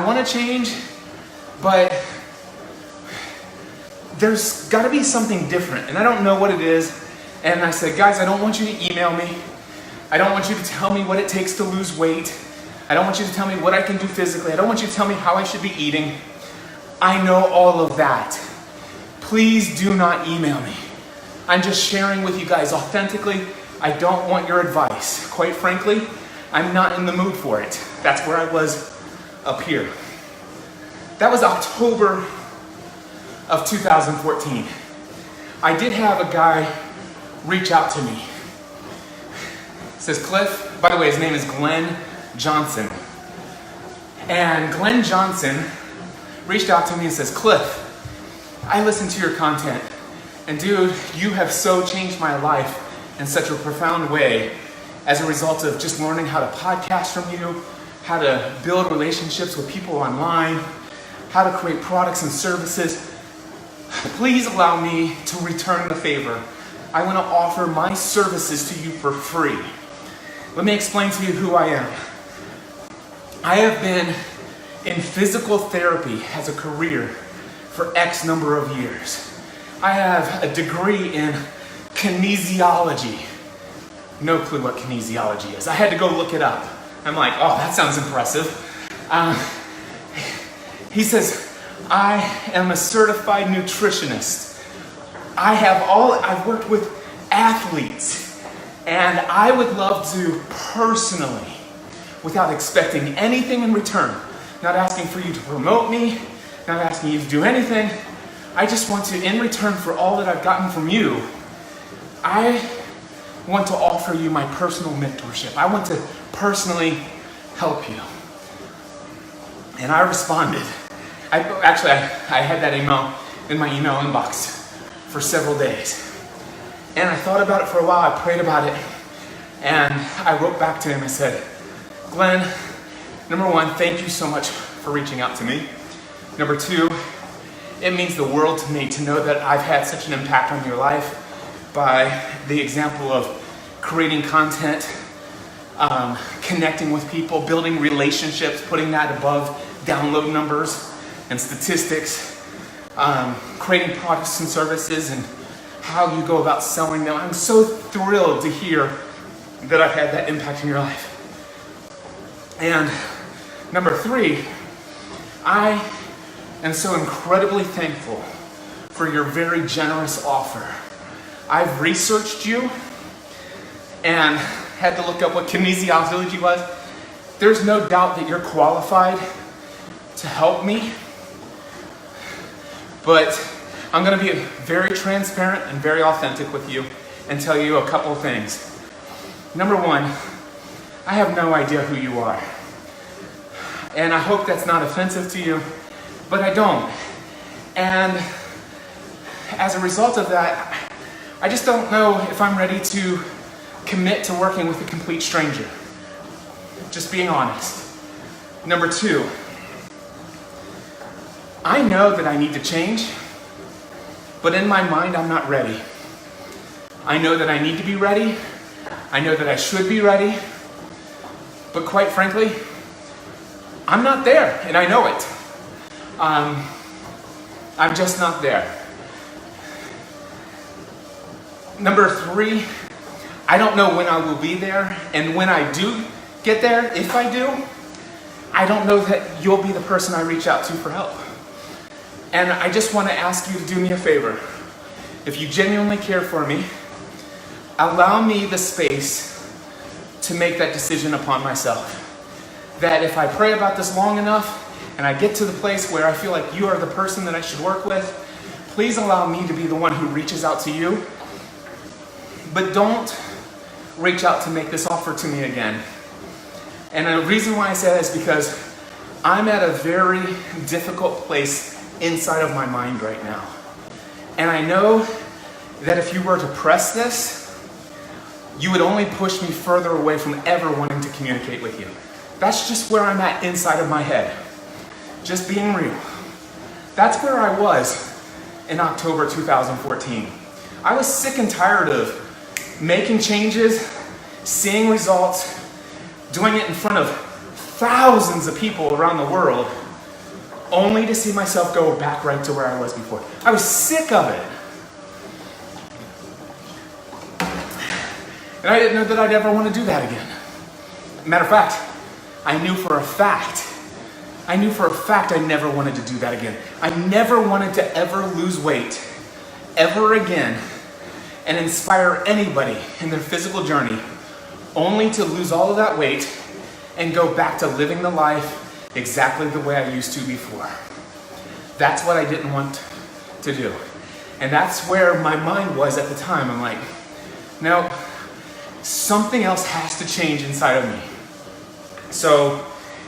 wanna change, but there's gotta be something different, and I don't know what it is. And I said, guys, I don't want you to email me. I don't want you to tell me what it takes to lose weight. I don't want you to tell me what I can do physically. I don't want you to tell me how I should be eating. I know all of that. Please do not email me. I'm just sharing with you guys authentically. I don't want your advice. Quite frankly, I'm not in the mood for it. That's where I was up here. That was October of 2014. I did have a guy reach out to me. He says, Cliff, by the way, his name is Glenn Johnson. And Glenn Johnson reached out to me and says, Cliff, I listened to your content, and dude, you have so changed my life in such a profound way as a result of just learning how to podcast from you, how to build relationships with people online, how to create products and services. Please allow me to return the favor. I want to offer my services to you for free. Let me explain to you who I am. I have been in physical therapy as a career for X number of years. I have a degree in kinesiology. No clue what kinesiology is. I had to go look it up. I'm like, oh, that sounds impressive. He says, I am a certified nutritionist. I've worked with athletes And I would love to personally, without expecting anything in return, not asking for you to promote me, not asking you to do anything, I just want to, in return for all that I've gotten from you, I want to offer you my personal mentorship. I want to personally help you. And I responded. I had that email in my email inbox for several days. And I thought about it for a while, I prayed about it, and I wrote back to him and said, Glenn, number one, thank you so much for reaching out to me. Number two, it means the world to me to know that I've had such an impact on your life by the example of creating content, connecting with people, building relationships, putting that above download numbers and statistics, creating products and services and how you go about selling them. I'm so thrilled to hear that I've had that impact in your life. And number three, I am so incredibly thankful for your very generous offer. I've researched you and had to look up what kinesiology was. There's no doubt that you're qualified to help me, but I'm going to be very transparent and very authentic with you and tell you a couple things. Number one, I have no idea who you are. And I hope that's not offensive to you, but I don't. And as a result of that, I just don't know if I'm ready to commit to working with a complete stranger. Just being honest. Number two, I know that I need to change, but in my mind, I'm not ready. I know that I need to be ready. I know that I should be ready. But quite frankly, I'm not there, and I know it. I'm just not there. Number three, I don't know when I will be there, and when I do get there, if I do, I don't know that you'll be the person I reach out to for help. And I just want to ask you to do me a favor. If you genuinely care for me, allow me the space to make that decision upon myself. That if I pray about this long enough and I get to the place where I feel like you are the person that I should work with, please allow me to be the one who reaches out to you. But don't reach out to make this offer to me again. And the reason why I say that is because I'm at a very difficult place inside of my mind right now. And I know that if you were to press this, you would only push me further away from ever wanting to communicate with you. That's just where I'm at inside of my head. Just being real. That's where I was in October 2014. I was sick and tired of making changes, seeing results, doing it in front of thousands of people around the world, only to see myself go back right to where I was before. I was sick of it. And I didn't know that I'd ever want to do that again. Matter of fact, I knew for a fact I never wanted to do that again. I never wanted to ever lose weight, ever again, and inspire anybody in their physical journey, only to lose all of that weight and go back to living the life exactly the way I used to before. That's what I didn't want to do. And that's where my mind was at the time. I'm like, no, something else has to change inside of me. So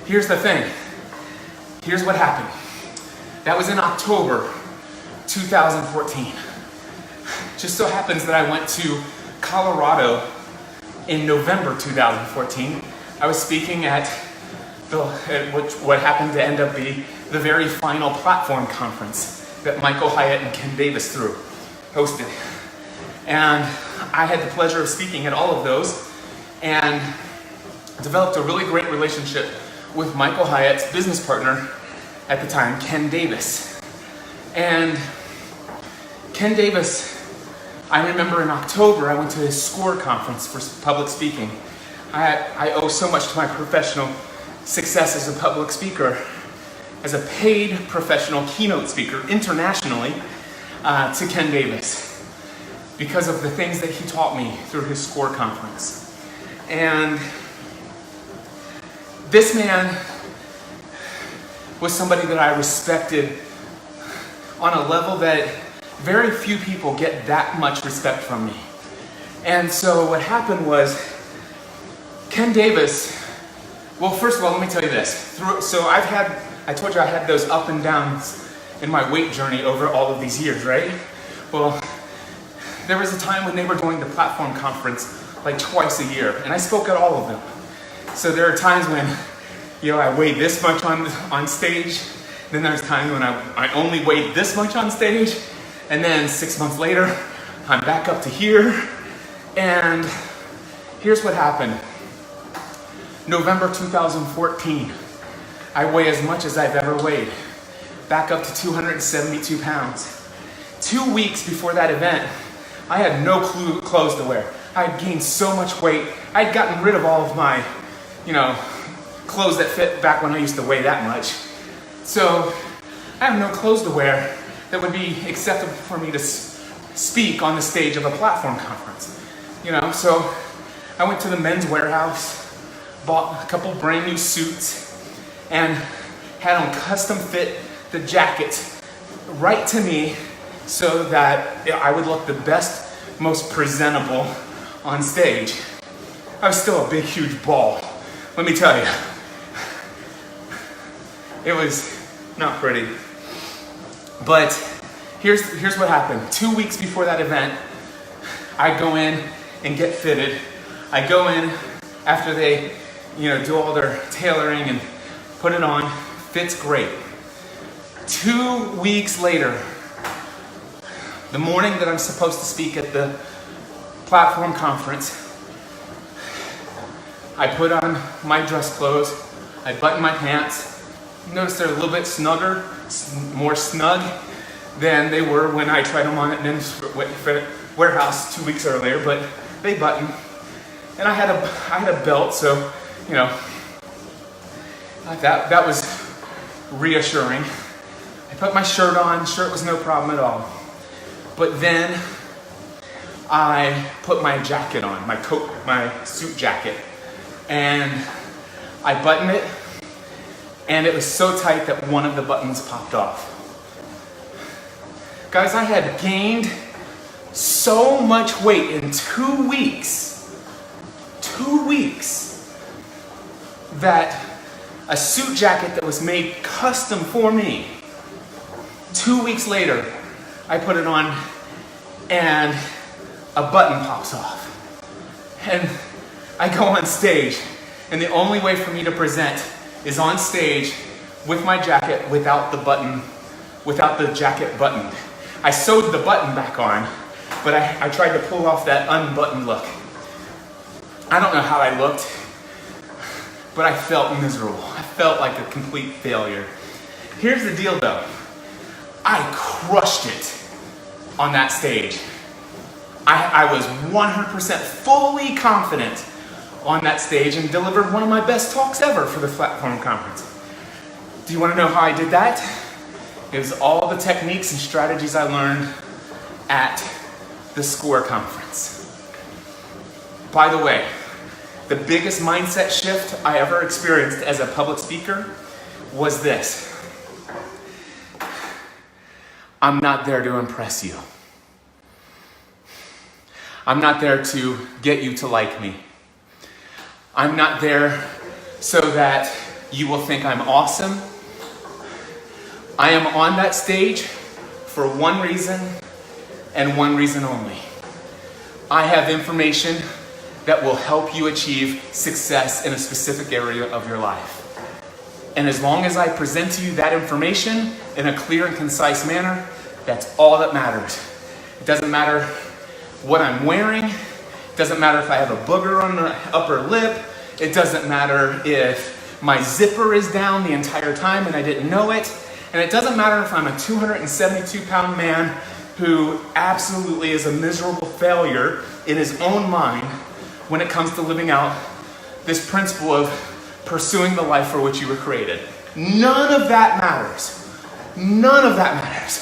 here's the thing. Here's what happened. That was in October 2014. Just so happens that I went to Colorado in November 2014. I was speaking at what happened to end up being the very final platform conference that Michael Hyatt and Ken Davis hosted. And I had the pleasure of speaking at all of those and developed a really great relationship with Michael Hyatt's business partner at the time, Ken Davis. And Ken Davis, I remember in October, I went to his SCORE conference for public speaking. I owe so much to my professional success as a public speaker, as a paid professional keynote speaker internationally, to Ken Davis. because of the things that he taught me through his SCORE conference. And this man was somebody that I respected on a level that very few people get that much respect from me. And so what happened was, Ken Davis, well, first of all, let me tell you this. I told you I had those up and downs in my weight journey over all of these years, right? Well, there was a time when they were doing the platform conference like twice a year, and I spoke at all of them. So there are times when, I weighed this much on stage, then there's times when I only weighed this much on stage, and then 6 months later, I'm back up to here, and here's what happened. November 2014, I weigh as much as I've ever weighed, back up to 272 pounds. 2 weeks before that event, I had no clothes to wear. I had gained so much weight. I'd gotten rid of all of my, clothes that fit back when I used to weigh that much. So I have no clothes to wear that would be acceptable for me to speak on the stage of a platform conference. So I went to the Men's Warehouse, bought a couple brand new suits, and had them custom fit the jackets right to me so that I would look the best, most presentable on stage. I was still a big, huge ball. Let me tell you, it was not pretty. But here's what happened. 2 weeks before that event, I go in and get fitted. I go in after they, do all their tailoring and put it on. Fits great. 2 weeks later, the morning that I'm supposed to speak at the platform conference, I put on my dress clothes, I button my pants. Notice they're a little bit snugger, more snug than they were when I tried them on at Men's Warehouse 2 weeks earlier, but they button. And I had a belt, so, that was reassuring. I put my shirt on, shirt was no problem at all. But then I put my jacket on, my coat, my suit jacket, and I buttoned it, and it was so tight that one of the buttons popped off. Guys, I had gained so much weight in 2 weeks, that a suit jacket that was made custom for me, 2 weeks later, I put it on and a button pops off. And I go on stage, and the only way for me to present is on stage with my jacket without the jacket buttoned. I sewed the button back on, but I tried to pull off that unbuttoned look. I don't know how I looked, but I felt miserable. I felt like a complete failure. Here's the deal though. I crushed it on that stage. I was 100% fully confident on that stage and delivered one of my best talks ever for the platform conference. Do you want to know how I did that? It was all the techniques and strategies I learned at the SCORE conference. By the way, the biggest mindset shift I ever experienced as a public speaker was this. I'm not there to impress you. I'm not there to get you to like me. I'm not there so that you will think I'm awesome. I am on that stage for one reason and one reason only. I have information that will help you achieve success in a specific area of your life. And as long as I present to you that information in a clear and concise manner, that's all that matters. It doesn't matter what I'm wearing. It doesn't matter if I have a booger on the upper lip. It doesn't matter if my zipper is down the entire time and I didn't know it. And it doesn't matter if I'm a 272-pound man who absolutely is a miserable failure in his own mind when it comes to living out this principle of pursuing the life for which you were created. None of that matters. None of that matters.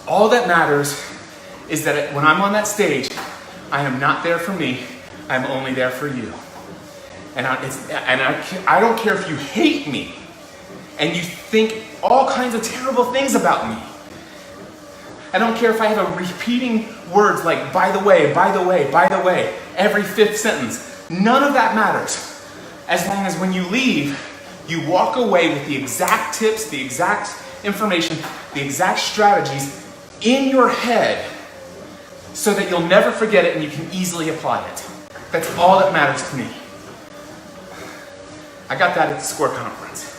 All that matters is that when I'm on that stage, I am not there for me, I'm only there for you. And I don't care if you hate me and you think all kinds of terrible things about me. I don't care if I have a repeating words like, by the way, by the way, by the way, every fifth sentence. None of that matters. As long as when you leave, you walk away with the exact tips, the exact information, the exact strategies in your head so that you'll never forget it and you can easily apply it. That's all that matters to me. I got that at the SCORE conference.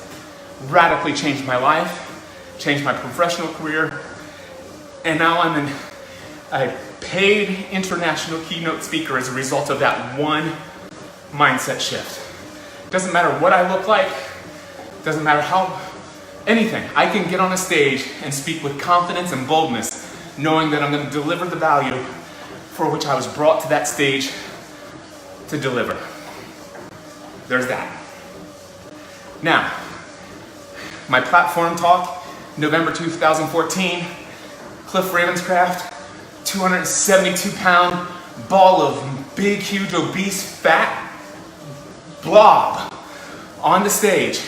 Radically changed my life, changed my professional career, and now I'm a paid international keynote speaker as a result of that one mindset shift. Doesn't matter what I look like, doesn't matter how, anything. I can get on a stage and speak with confidence and boldness, knowing that I'm going to deliver the value for which I was brought to that stage to deliver. There's that. Now, my platform talk, November 2014, Cliff Ravenscraft, 272-pound ball of big, huge, obese, fat blob on the stage.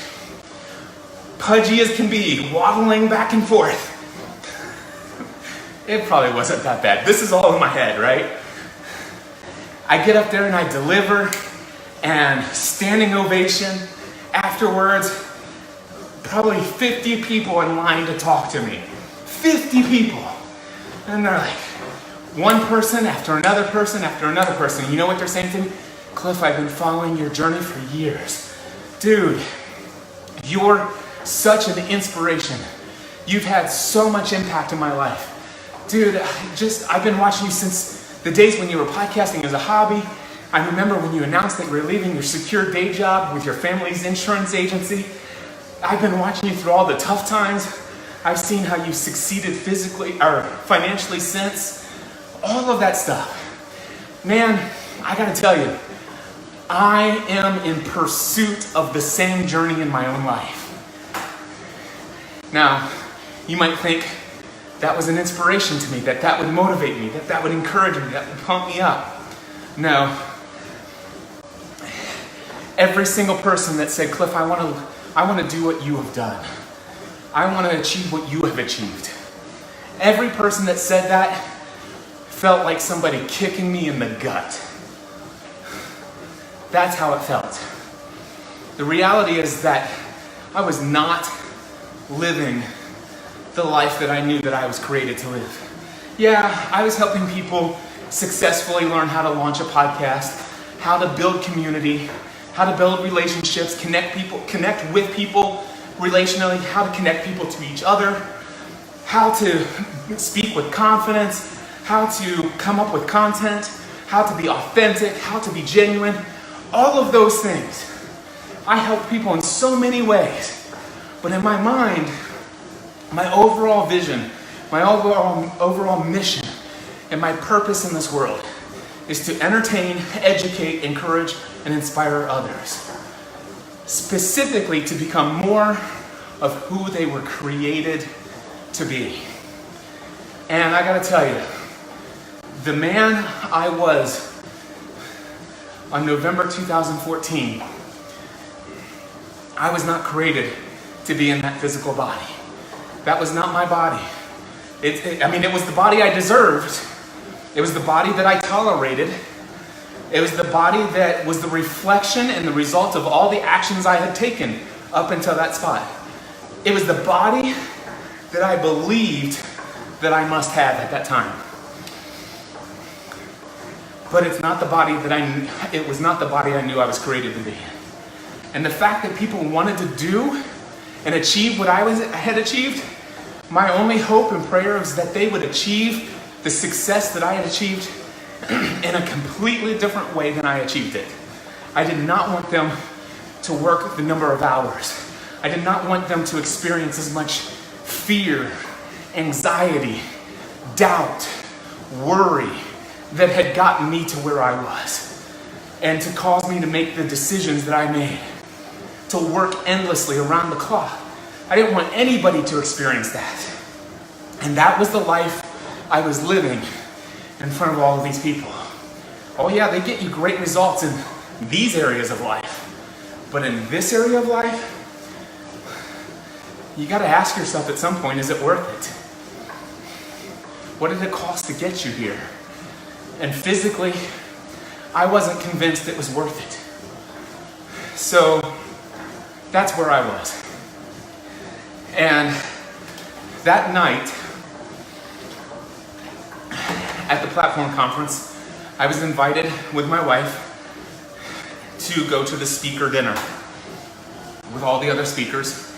Pudgy as can be, waddling back and forth. It probably wasn't that bad. This is all in my head, right? I get up there and I deliver, and standing ovation. Afterwards, probably 50 people in line to talk to me. 50 people. And they're like, one person after another person after another person. You know what they're saying to me? Cliff, I've been following your journey for years. Dude, you're such an inspiration. You've had so much impact in my life. Dude, I've been watching you since the days when you were podcasting as a hobby. I remember when you announced that you were leaving your secure day job with your family's insurance agency. I've been watching you through all the tough times. I've seen how you've succeeded physically or financially since. All of that stuff. Man, I gotta tell you, I am in pursuit of the same journey in my own life. Now, you might think that was an inspiration to me, that would motivate me, that would encourage me, that would pump me up. No. Every single person that said, Cliff, I want to do what you have done. I want to achieve what you have achieved. Every person that said that felt like somebody kicking me in the gut. That's how it felt. The reality is that I was not living the life that I knew that I was created to live. Yeah, I was helping people successfully learn how to launch a podcast, how to build community, how to build relationships, connect with people relationally, how to connect people to each other, how to speak with confidence, how to come up with content, how to be authentic, how to be genuine, all of those things. I help people in so many ways, but in my mind, my overall vision, my overall mission, and my purpose in this world is to entertain, educate, encourage, and inspire others. Specifically to become more of who they were created to be. And I gotta tell you, the man I was on November 2014, I was not created to be in that physical body. That was not my body. It was the body I deserved. It was the body that I tolerated. It was the body that was the reflection and the result of all the actions I had taken up until that spot. It was the body that I believed that I must have at that time. But it's not the body it was not the body I knew I was created to be. And the fact that people wanted to do and achieve what I had achieved, my only hope and prayer is that they would achieve the success that I had achieved in a completely different way than I achieved it. I did not want them to work the number of hours. I did not want them to experience as much fear, anxiety, doubt, worry that had gotten me to where I was, and to cause me to make the decisions that I made, to work endlessly around the clock. I didn't want anybody to experience that. And that was the life I was living in front of all of these people. Oh yeah, they get you great results in these areas of life. But in this area of life, you gotta ask yourself at some point, is it worth it? What did it cost to get you here? And physically, I wasn't convinced it was worth it. So that's where I was. And that night, at the platform conference, I was invited with my wife to go to the speaker dinner with all the other speakers.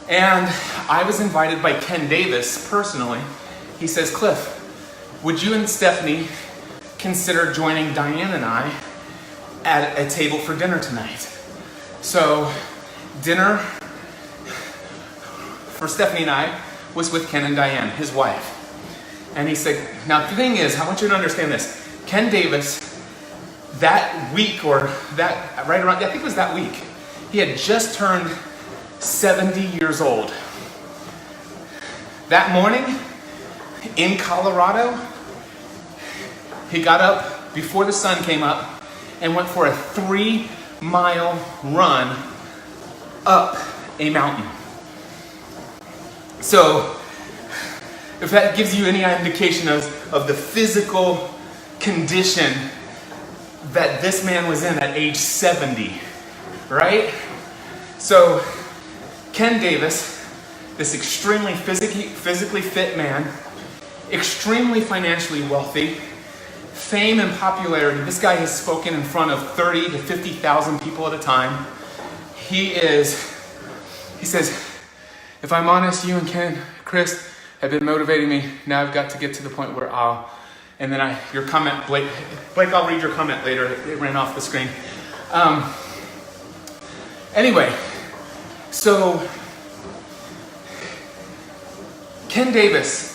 And I was invited by Ken Davis personally. He says, Cliff, would you and Stephanie consider joining Diane and I at a table for dinner tonight? So dinner for Stephanie and I was with Ken and Diane, his wife. And he said, now the thing is, I want you to understand this. Ken Davis, that week, or that, right around, I think it was that week, he had just turned 70 years old. That morning, in Colorado, he got up before the sun came up and went for a 3-mile run up a mountain. So, if that gives you any indication of the physical condition that this man was in at age 70, right? So, Ken Davis, this extremely physically fit man, extremely financially wealthy, fame and popularity. This guy has spoken in front of 30 to 50,000 people at a time. He says, if I'm honest, you and Ken, Chris, have been motivating me. Now I've got to get to the point where and then your comment, Blake, I'll read your comment later. It ran off the screen. Anyway, so Ken Davis,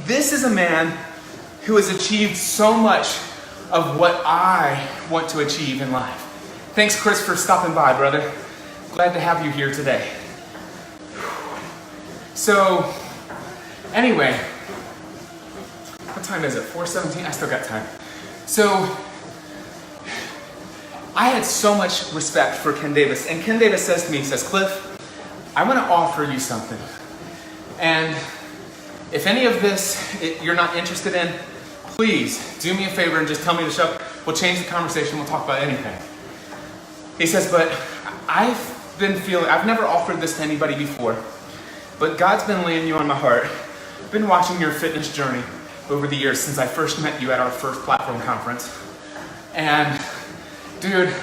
this is a man who has achieved so much of what I want to achieve in life. Thanks, Chris, for stopping by, brother. Glad to have you here today. So, anyway, what time is it? 4:17? I still got time. So, I had so much respect for Ken Davis. And Ken Davis says to me, he says, Cliff, I want to offer you something. And if any of this you're not interested in, please do me a favor and just tell me to shut up. We'll change the conversation. We'll talk about anything. He says, but I've never offered this to anybody before, but God's been laying you on my heart. I've been watching your fitness journey over the years since I first met you at our first platform conference. And dude,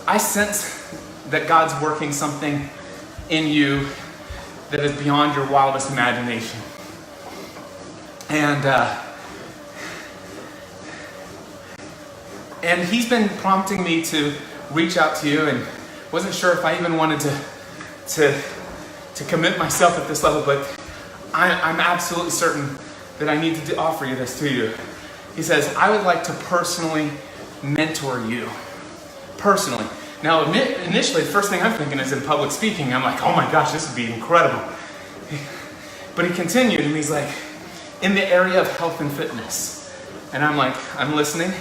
I sense that God's working something in you that is beyond your wildest imagination. And he's been prompting me to reach out to you, and wasn't sure if I even wanted to commit myself at this level, but I'm absolutely certain that I need to offer you this to you. He says, I would like to personally mentor you. Personally. Now, initially, the first thing I'm thinking is in public speaking. I'm like, oh my gosh, this would be incredible. But he continued, and he's like, in the area of health and fitness. And I'm like, I'm listening.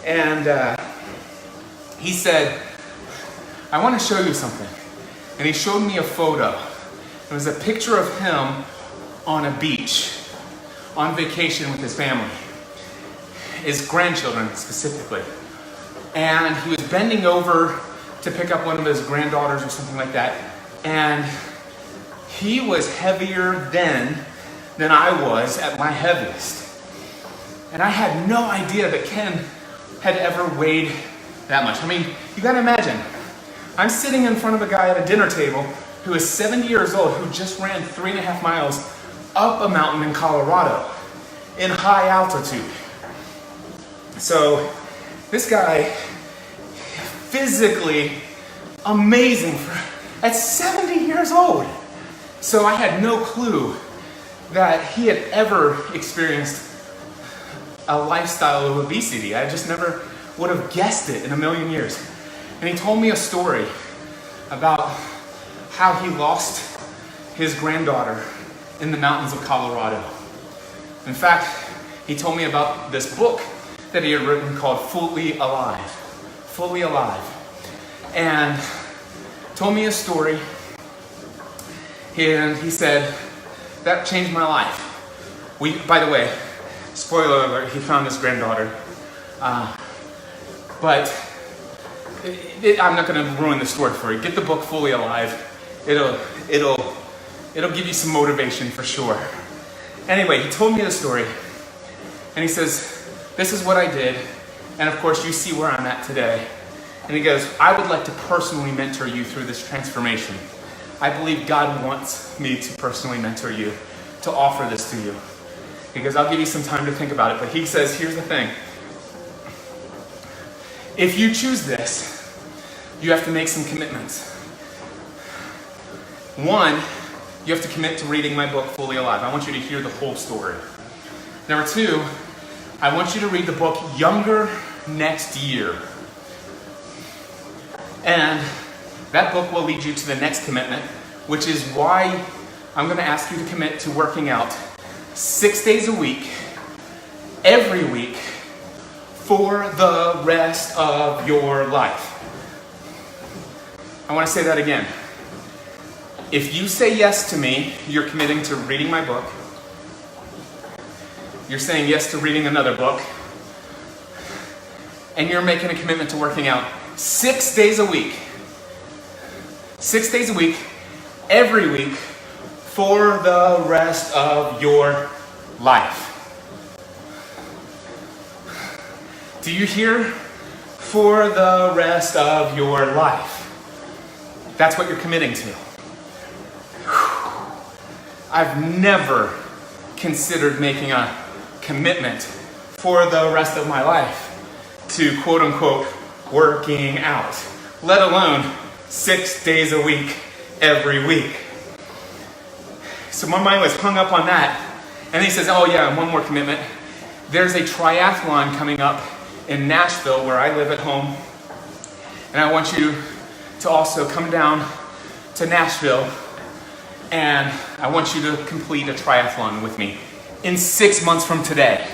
And he said, I want to show you something. And he showed me a photo. It was a picture of him on a beach, on vacation with his family, his grandchildren specifically. And he was bending over to pick up one of his granddaughters or something like that. And he was heavier then than I was at my heaviest. And I had no idea that Ken had ever weighed that much. I mean, you gotta imagine, I'm sitting in front of a guy at a dinner table who is 70 years old, who just ran 3.5 miles up a mountain in Colorado in high altitude. So this guy, physically amazing at 70 years old. So I had no clue that he had ever experienced a lifestyle of obesity. I just never would have guessed it in a million years. And he told me a story about how he lost his granddaughter in the mountains of Colorado. In fact, he told me about this book that he had written called Fully Alive. Fully Alive. And told me a story. And he said, that changed my life. By the way, spoiler alert, he found his granddaughter. But I'm not going to ruin the story for you. Get the book Fully Alive. It'll give you some motivation for sure. Anyway, he told me the story. And he says, this is what I did. And of course, you see where I'm at today. And he goes, I would like to personally mentor you through this transformation. I believe God wants me to personally mentor you, to offer this to you. He goes, I'll give you some time to think about it. But he says, here's the thing. If you choose this, you have to make some commitments. One, you have to commit to reading my book, Fully Alive. I want you to hear the whole story. Number two, I want you to read the book Younger next year. And that book will lead you to the next commitment, which is why I'm going to ask you to commit to working out 6 days a week, every week, for the rest of your life. I want to say that again. If you say yes to me, you're committing to reading my book. You're saying yes to reading another book. And you're making a commitment to working out 6 days a week. 6 days a week, every week, for the rest of your life. Do you hear? For the rest of your life. That's what you're committing to. I've never considered making a commitment for the rest of my life to quote unquote working out, let alone 6 days a week, every week. So my mind was hung up on that. And he says, oh yeah, and one more commitment. There's a triathlon coming up in Nashville where I live at home. And I want you to also come down to Nashville and I want you to complete a triathlon with me in 6 months from today.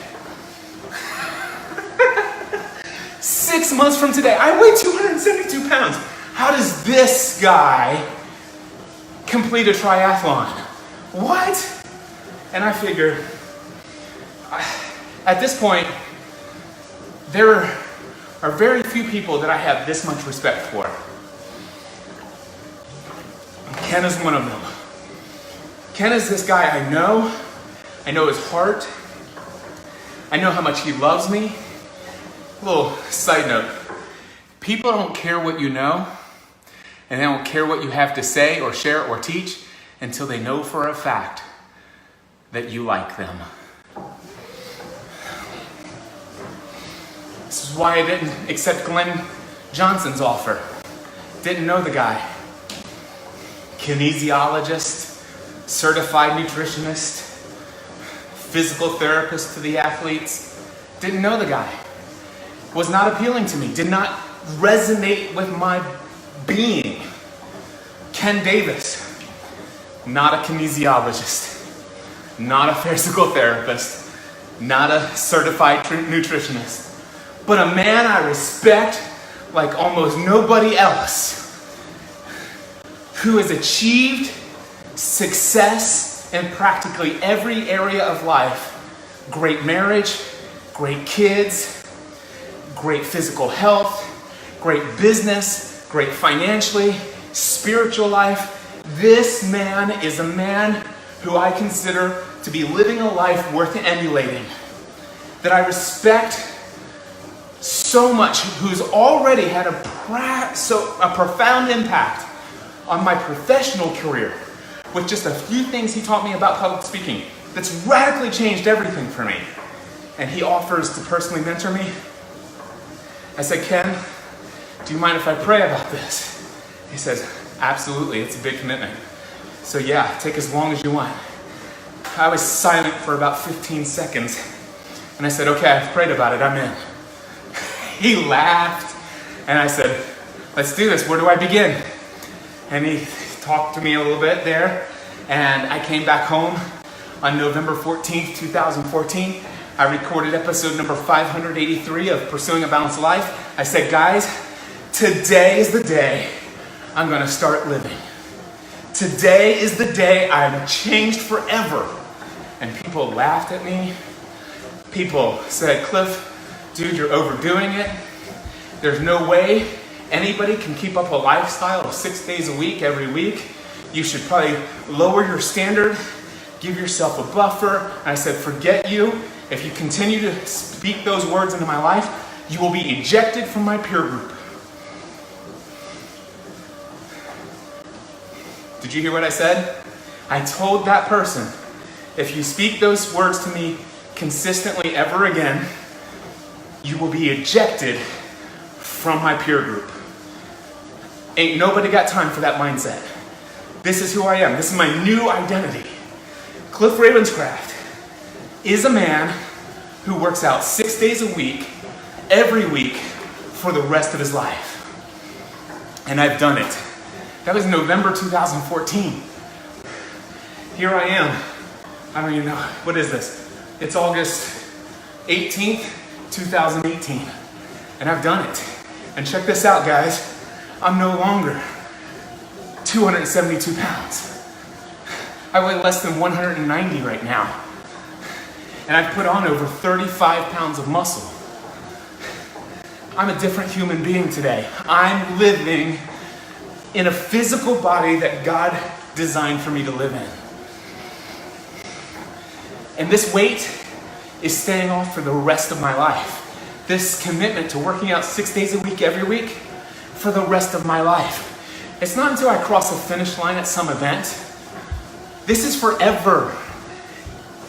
6 months from today. I weigh 272 pounds. How does this guy complete a triathlon? What? And I figure, at this point, there are very few people that I have this much respect for. Ken is one of them. Ken is this guy I know his heart. I know how much he loves me. A little side note. People don't care what you know, and they don't care what you have to say or share or teach until they know for a fact that you like them. This is why I didn't accept Glenn Johnson's offer. Didn't know the guy. Kinesiologist, certified nutritionist, physical therapist to the athletes. Didn't know the guy. Was not appealing to me. Did not resonate with my being. Ken Davis, not a kinesiologist, not a physical therapist, not a certified nutritionist, but a man I respect like almost nobody else, who has achieved success in practically every area of life. Great marriage, great kids, great physical health, great business, great financially, spiritual life. This man is a man who I consider to be living a life worth emulating, that I respect so much, who's already had a profound impact on my professional career with just a few things he taught me about public speaking. That's radically changed everything for me. And he offers to personally mentor me. I said, Ken, do you mind if I pray about this? He says, absolutely, it's a big commitment. So yeah, take as long as you want. I was silent for about 15 seconds. And I said, okay, I've prayed about it, I'm in. He laughed, and I said, let's do this, where do I begin? And he talked to me a little bit there, and I came back home On November 14th, 2014, I recorded episode number 583 of Pursuing a Balanced Life. I said, guys, today is the day I'm gonna start living. Today is the day I'm changed forever. And people laughed at me. People said, Cliff, dude, you're overdoing it. There's no way anybody can keep up a lifestyle of 6 days a week, every week. You should probably lower your standard, give yourself a buffer. And I said, forget you. If you continue to speak those words into my life, you will be ejected from my peer group. Did you hear what I said? I told that person, if you speak those words to me consistently ever again, you will be ejected from my peer group. Ain't nobody got time for that mindset. This is who I am. This is my new identity. Cliff Ravenscraft is a man who works out 6 days a week, every week, for the rest of his life. And I've done it. That was November 2014. Here I am. I don't even know. What is this? It's August 18th, 2018. And I've done it. And check this out, guys. I'm no longer 272 pounds. I weigh less than 190 right now. And I've put on over 35 pounds of muscle. I'm a different human being today. I'm living in a physical body that God designed for me to live in. And this weight is staying off for the rest of my life. This commitment to working out 6 days a week, every week, for the rest of my life. It's not until I cross a finish line at some event. This is forever.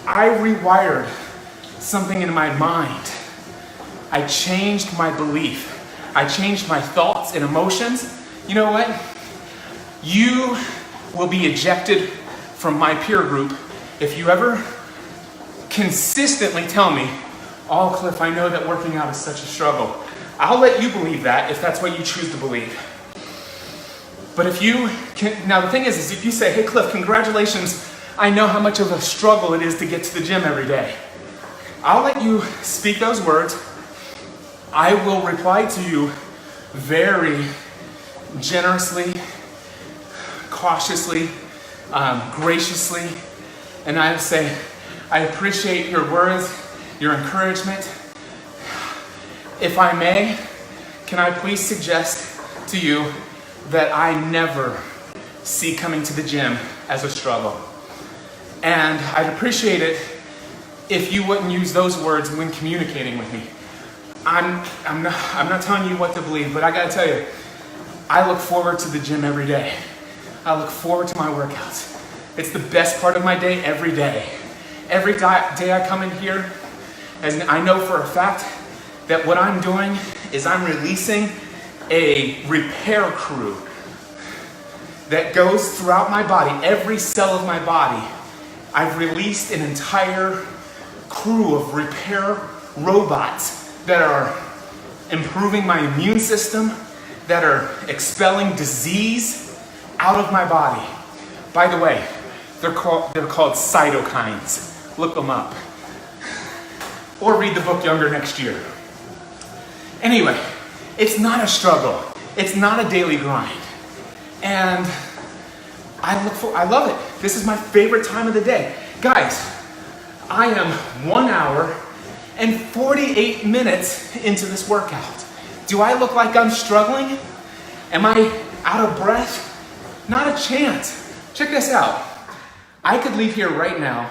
I rewired something in my mind. I changed my belief. I changed my thoughts and emotions. You know what? You will be ejected from my peer group if you ever consistently tell me, oh, Cliff, I know that working out is such a struggle. I'll let you believe that if that's what you choose to believe. But if you can, now the thing is if you say, hey, Cliff, congratulations, I know how much of a struggle it is to get to the gym every day. I'll let you speak those words. I will reply to you very generously, cautiously, graciously, and I say, I appreciate your words, your encouragement. If I may, can I please suggest to you that I never see coming to the gym as a struggle. And I'd appreciate it if you wouldn't use those words when communicating with me. I'm not telling you what to believe, but I gotta tell you, I look forward to the gym every day. I look forward to my workouts. It's the best part of my day every day. Every day I come in here, and I know for a fact that what I'm doing is I'm releasing a repair crew that goes throughout my body, every cell of my body. I've released an entire crew of repair robots that are improving my immune system, that are expelling disease out of my body. By the way, they're called cytokines. Look them up. Or read the book Younger Next Year. Anyway, it's not a struggle. It's not a daily grind. And I love it. This is my favorite time of the day. Guys, I am 1 hour and 48 minutes into this workout. Do I look like I'm struggling? Am I out of breath? Not a chance. Check this out. I could leave here right now.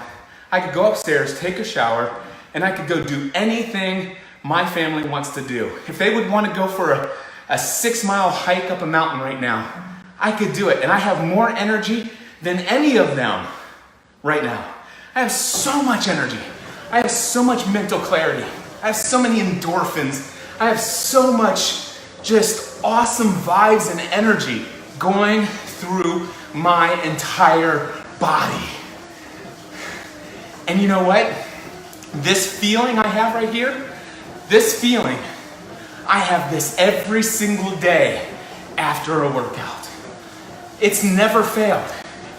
I could go upstairs, take a shower, and I could go do anything my family wants to do. If they would want to go for a 6-mile hike up a mountain right now, I could do it. And I have more energy than any of them right now. I have so much energy. I have so much mental clarity. I have so many endorphins. I have so much just awesome vibes and energy going through my entire body. And you know what? This feeling I have right here, this feeling, I have this every single day after a workout. It's never failed.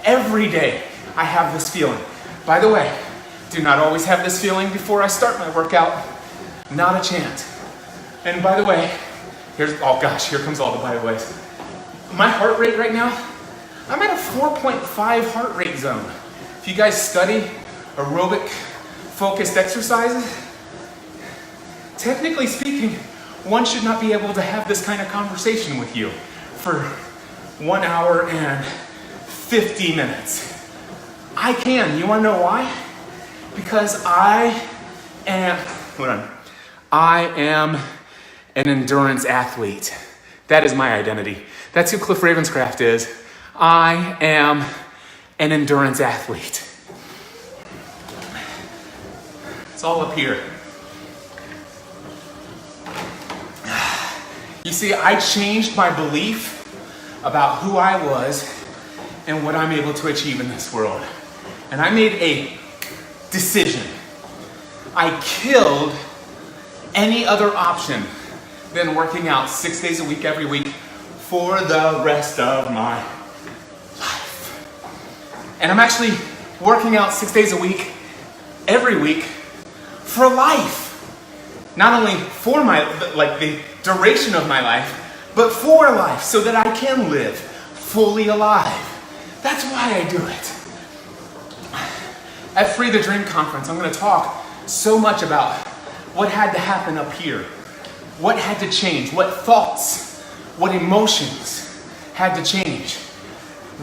Every day I have this feeling. By the way, do not always have this feeling before I start my workout. Not a chance. And by the way, oh gosh, here comes all the by the ways. My heart rate right now, I'm at a 4.5 heart rate zone. If you guys study aerobic focused exercises, technically speaking, one should not be able to have this kind of conversation with you for 1 hour and 50 minutes. I can. You want to know why? Because I am an endurance athlete. That is my identity. That's who Cliff Ravenscraft is. I am an endurance athlete. It's all up here. You see, I changed my belief about who I was and what I'm able to achieve in this world. And I made a decision. I killed any other option than working out 6 days a week, every week, for the rest of my life. And I'm actually working out 6 days a week, every week, for life. Not only for the duration of my life, but for life, so that I can live fully alive. That's why I do it. At Free the Dream Conference, I'm going to talk so much about what had to happen up here, what had to change, what thoughts, what emotions had to change,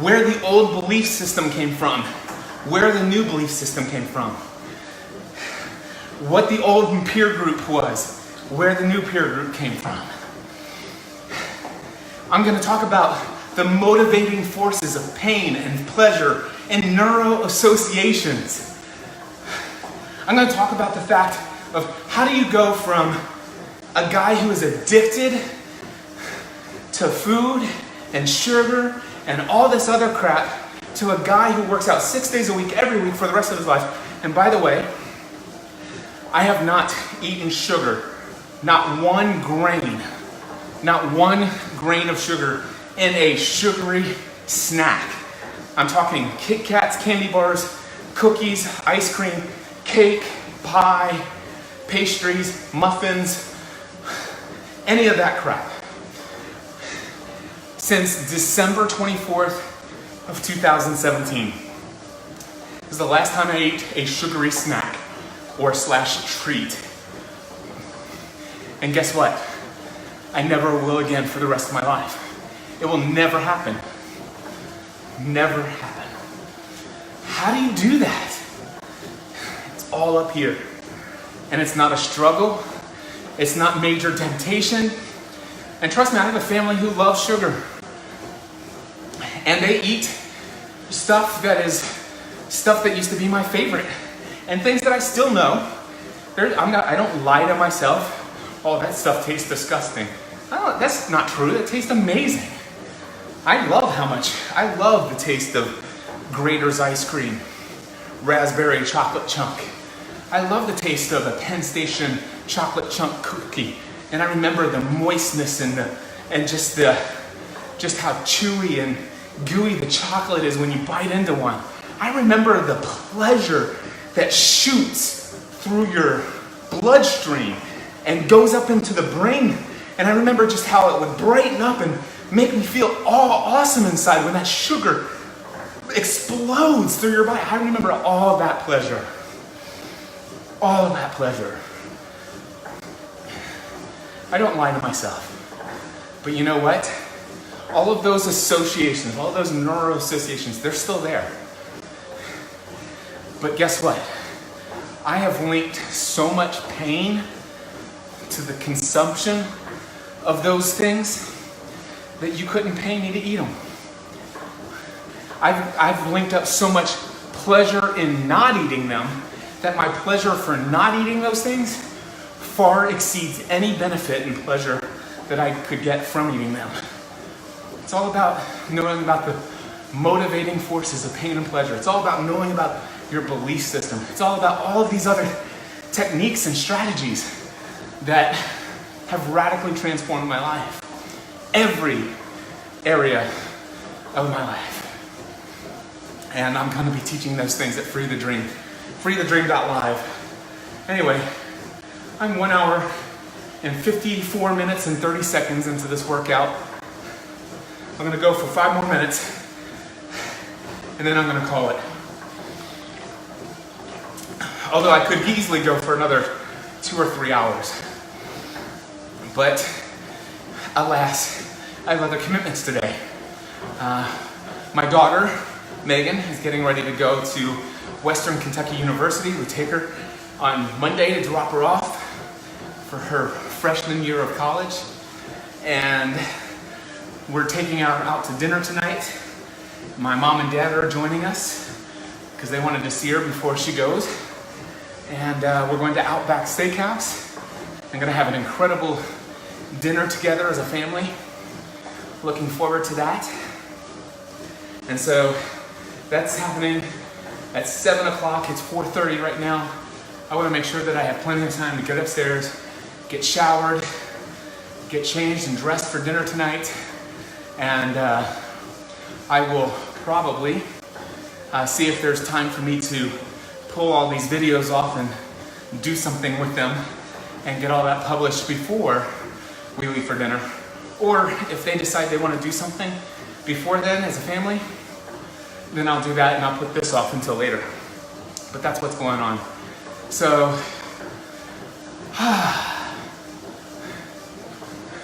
where the old belief system came from, where the new belief system came from, what the old peer group was, where the new peer group came from. I'm going to talk about the motivating forces of pain and pleasure and neuro associations. I'm going to talk about the fact of how do you go from a guy who is addicted to food and sugar and all this other crap to a guy who works out 6 days a week, every week for the rest of his life. And by the way, I have not eaten sugar, not one grain of sugar in a sugary snack. I'm talking Kit Kats, candy bars, cookies, ice cream, cake, pie, pastries, muffins, any of that crap. Since December 24th of 2017. This is the last time I ate a sugary snack or / treat. And guess what? I never will again for the rest of my life. It will never happen. Never happen. How do you do that? It's all up here. And it's not a struggle. It's not major temptation. And trust me, I have a family who loves sugar. And they eat stuff that used to be my favorite. And things that I still know. I don't lie to myself. Oh, that stuff tastes disgusting. That's not true. It tastes amazing. I love the taste of Grater's ice cream, raspberry chocolate chunk. I love the taste of a Penn Station chocolate chunk cookie. And I remember the moistness and just how chewy and gooey the chocolate is when you bite into one. I remember the pleasure that shoots through your bloodstream and goes up into the brain. And I remember just how it would brighten up and make me feel all awesome inside when that sugar explodes through your body. I remember all of that pleasure. All of that pleasure. I don't lie to myself. But you know what? All of those associations, all of those neuro associations, they're still there. But guess what? I have linked so much pain to the consumption of those things that you couldn't pay me to eat them. I've linked up so much pleasure in not eating them that my pleasure for not eating those things far exceeds any benefit and pleasure that I could get from eating them. It's all about knowing about the motivating forces of pain and pleasure. It's all about knowing about your belief system. It's all about all of these other techniques and strategies that have radically transformed my life. Every area of my life. And I'm gonna be teaching those things at Free the Dream, freethedream.live. Anyway, I'm 1 hour and 54 minutes and 30 seconds into this workout. I'm gonna go for 5 more minutes, and then I'm gonna call it. Although I could easily go for another 2 or 3 hours. But alas, I have other commitments today. My daughter, Megan, is getting ready to go to Western Kentucky University. We take her on Monday to drop her off for her freshman year of college. And we're taking her out to dinner tonight. My mom and dad are joining us because they wanted to see her before she goes. And we're going to Outback Steakhouse. I'm gonna have an incredible dinner together as a family. Looking forward to that. And so that's happening at 7 o'clock. It's 4:30 right now. I wanna make sure that I have plenty of time to get upstairs, get showered, get changed and dressed for dinner tonight. And I will probably see if there's time for me to pull all these videos off and do something with them and get all that published before we leave for dinner. Or if they decide they want to do something before then as a family, then I'll do that and I'll put this off until later. But that's what's going on. So,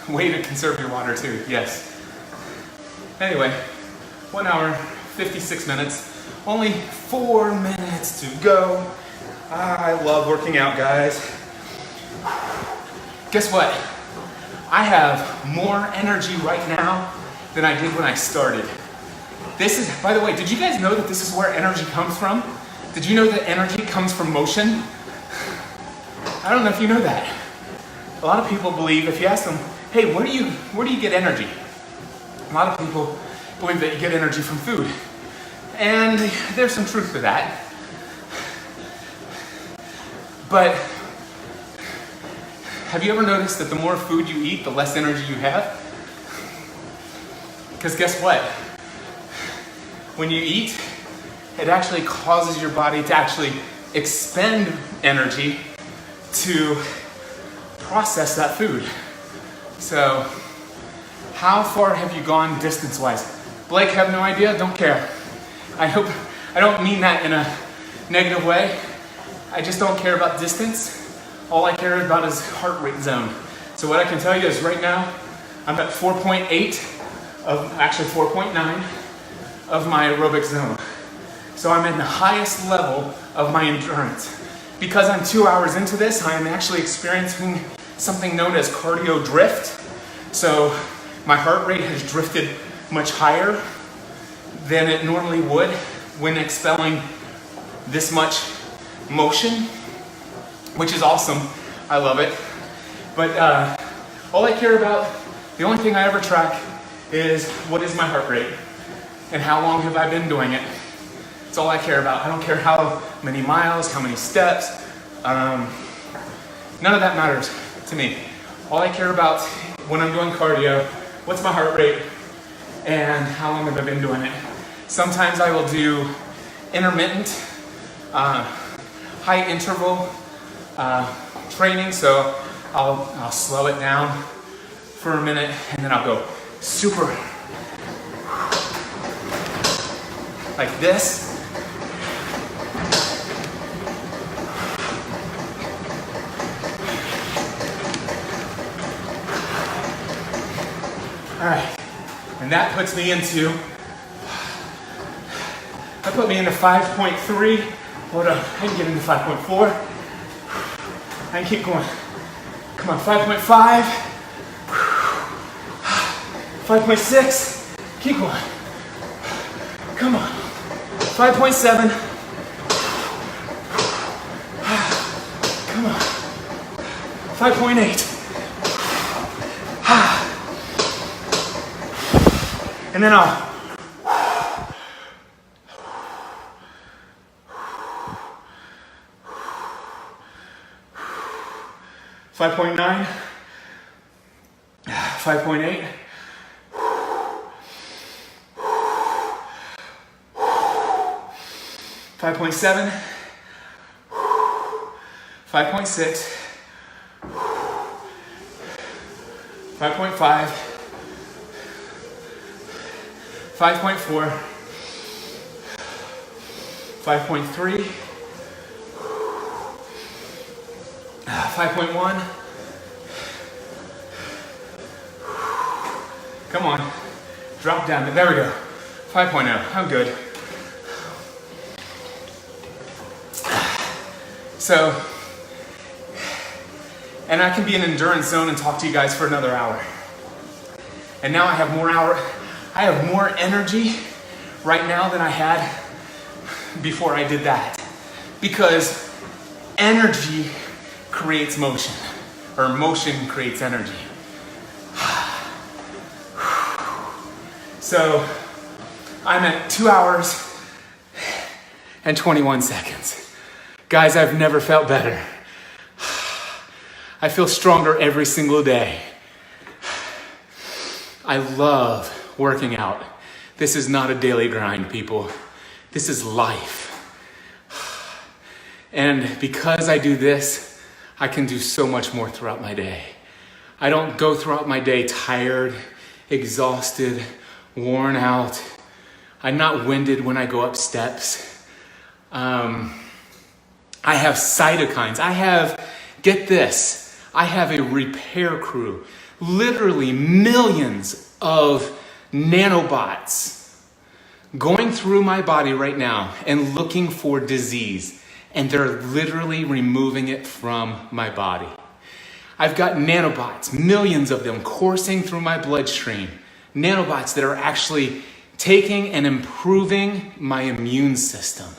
way to conserve your water too, yes. Anyway, 1 hour, 56 minutes, only 4 minutes to go. I love working out, guys. Guess what? I have more energy right now than I did when I started. This is, by the way, did you guys know that this is where energy comes from? Did you know that energy comes from motion? I don't know if you know that. A lot of people believe, if you ask them, hey, where do you get energy? A lot of people believe that you get energy from food. And there's some truth to that. But have you ever noticed that the more food you eat, the less energy you have? Because guess what? When you eat, it actually causes your body to actually expend energy to process that food. So, how far have you gone distance-wise? Blake, have no idea, don't care. I don't mean that in a negative way. I just don't care about distance. All I care about is heart rate zone. So what I can tell you is right now, I'm at 4.8 actually 4.9 of my aerobic zone. So I'm in the highest level of my endurance. Because I'm 2 hours into this, I am actually experiencing something known as cardio drift. So my heart rate has drifted much higher than it normally would when expelling this much motion, which is awesome. I love it. But all I care about, the only thing I ever track is what is my heart rate and how long have I been doing it. That's all I care about. I don't care how many miles, how many steps. None of that matters to me. All I care about when I'm doing cardio, what's my heart rate and how long have I been doing it. Sometimes I will do intermittent, high interval training, so I'll slow it down for a minute and then I'll go super like this. All right, and that puts me into 5.3. Hold on, I can get into 5.4. I can keep going. Come on, 5.5. 5.6. Keep going. Come on. 5.7. Come on. 5.8. And then I'll 5.9, 5.8, 5.9, 5.7, 5.6, 5.5, 5.4, 5.3, 5.1. Come on, drop down. There we go. 5.0. I'm good. So, and I can be in endurance zone and talk to you guys for another hour. And now I have more energy right now than I had before I did that. Because energy creates motion, or motion creates energy. So I'm at 2 hours and 21 seconds. Guys, I've never felt better. I feel stronger every single day. I love working out. This is not a daily grind, people. This is life. And because I do this, I can do so much more throughout my day. I don't go throughout my day tired, exhausted, worn out. I'm not winded when I go up steps. I have cytokines. Get this, I have a repair crew. Literally millions of nanobots going through my body right now and looking for disease. And they're literally removing it from my body. I've got nanobots, millions of them coursing through my bloodstream. Nanobots that are actually taking and improving my immune system.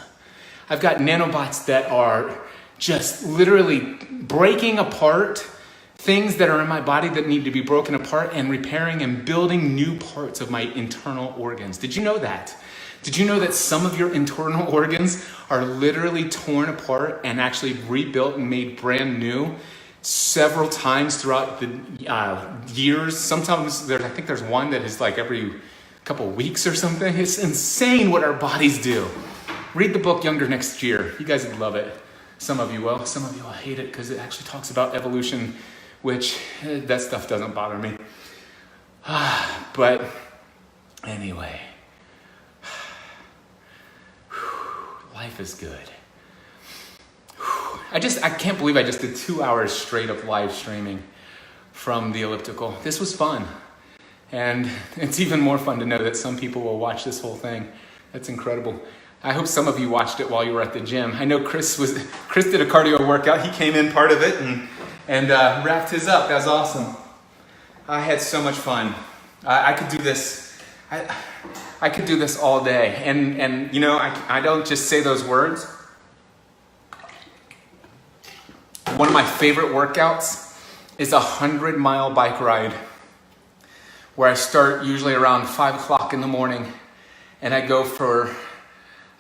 I've got nanobots that are just literally breaking apart things that are in my body that need to be broken apart and repairing and building new parts of my internal organs. Did you know that? Did you know that some of your internal organs are literally torn apart and actually rebuilt and made brand new several times throughout the years? Sometimes I think there's one that is like every couple of weeks or something. It's insane what our bodies do. Read the book Younger Next Year. You guys would love it. Some of you will. Some of you will hate it because it actually talks about evolution, which that stuff doesn't bother me. But anyway, life is good. I can't believe I just did 2 hours straight of live streaming from the Elliptical. This was fun. And it's even more fun to know that some people will watch this whole thing. That's incredible. I hope some of you watched it while you were at the gym. I know Chris did a cardio workout. He came in part of it and wrapped his up. That was awesome. I had so much fun. I could do this. I could do this all day. And you know, I don't just say those words. One of my favorite workouts is a 100-mile bike ride where I start usually around 5 o'clock in the morning and I go for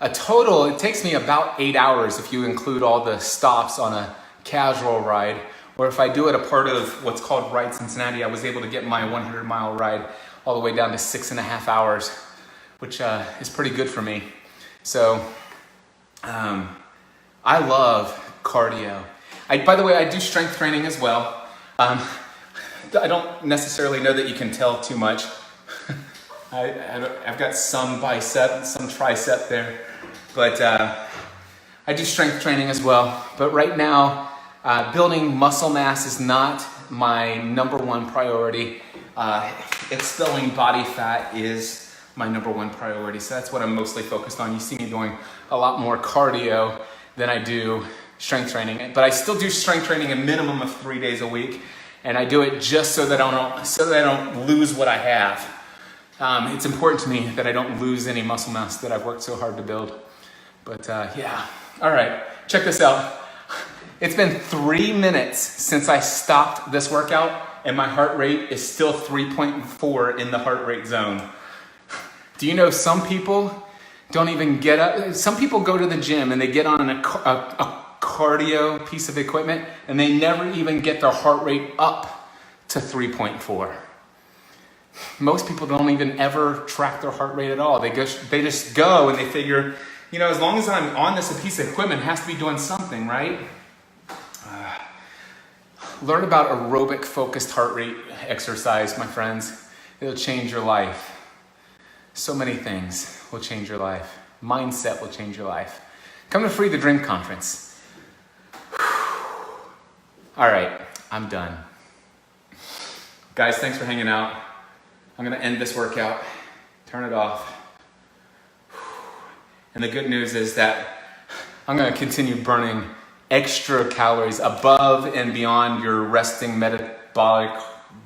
a total, it takes me about 8 hours if you include all the stops on a casual ride, or if I do it a part of what's called Ride Cincinnati. I was able to get my 100-mile ride all the way down to 6.5 hours, which is pretty good for me. So I love cardio. By the way, I do strength training as well. I don't necessarily know that you can tell too much. I've got some bicep, some tricep there, but I do strength training as well. But right now, building muscle mass is not my number one priority. Expelling body fat is my number one priority. So that's what I'm mostly focused on. You see me doing a lot more cardio than I do strength training. But I still do strength training a minimum of 3 days a week. And I do it just so that I don't lose what I have. It's important to me that I don't lose any muscle mass that I've worked so hard to build. But yeah, all right, check this out. It's been 3 minutes since I stopped this workout and my heart rate is still 3.4 in the heart rate zone. Do you know some people don't even get up? Some people go to the gym and they get on a cardio piece of equipment and they never even get their heart rate up to 3.4. Most people don't even ever track their heart rate at all. They just go and they figure, You know, as long as I'm on this piece of equipment, it has to be doing something, right? Learn about aerobic focused heart rate exercise, my friends. It'll change your life. So many things will change your life. Mindset will change your life. Come to Free the Dream Conference. All right, I'm done. Guys, thanks for hanging out. I'm gonna end this workout, turn it off. And the good news is that I'm gonna continue burning extra calories above and beyond your resting metabolic,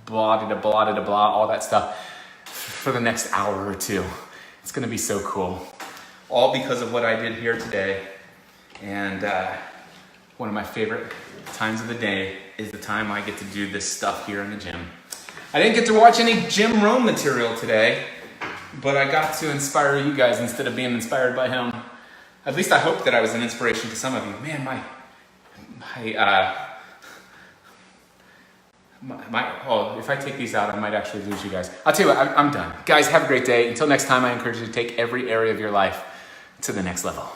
blah, all that stuff for the next hour or two. It's gonna be so cool. All because of what I did here today. And one of my favorite times of the day is the time I get to do this stuff here in the gym. I didn't get to watch any Jim Rome material today, but I got to inspire you guys instead of being inspired by him. At least I hope that I was an inspiration to some of you. Man, if I take these out, I might actually lose you guys. I'll tell you what, I'm done. Guys, have a great day. Until next time, I encourage you to take every area of your life to the next level.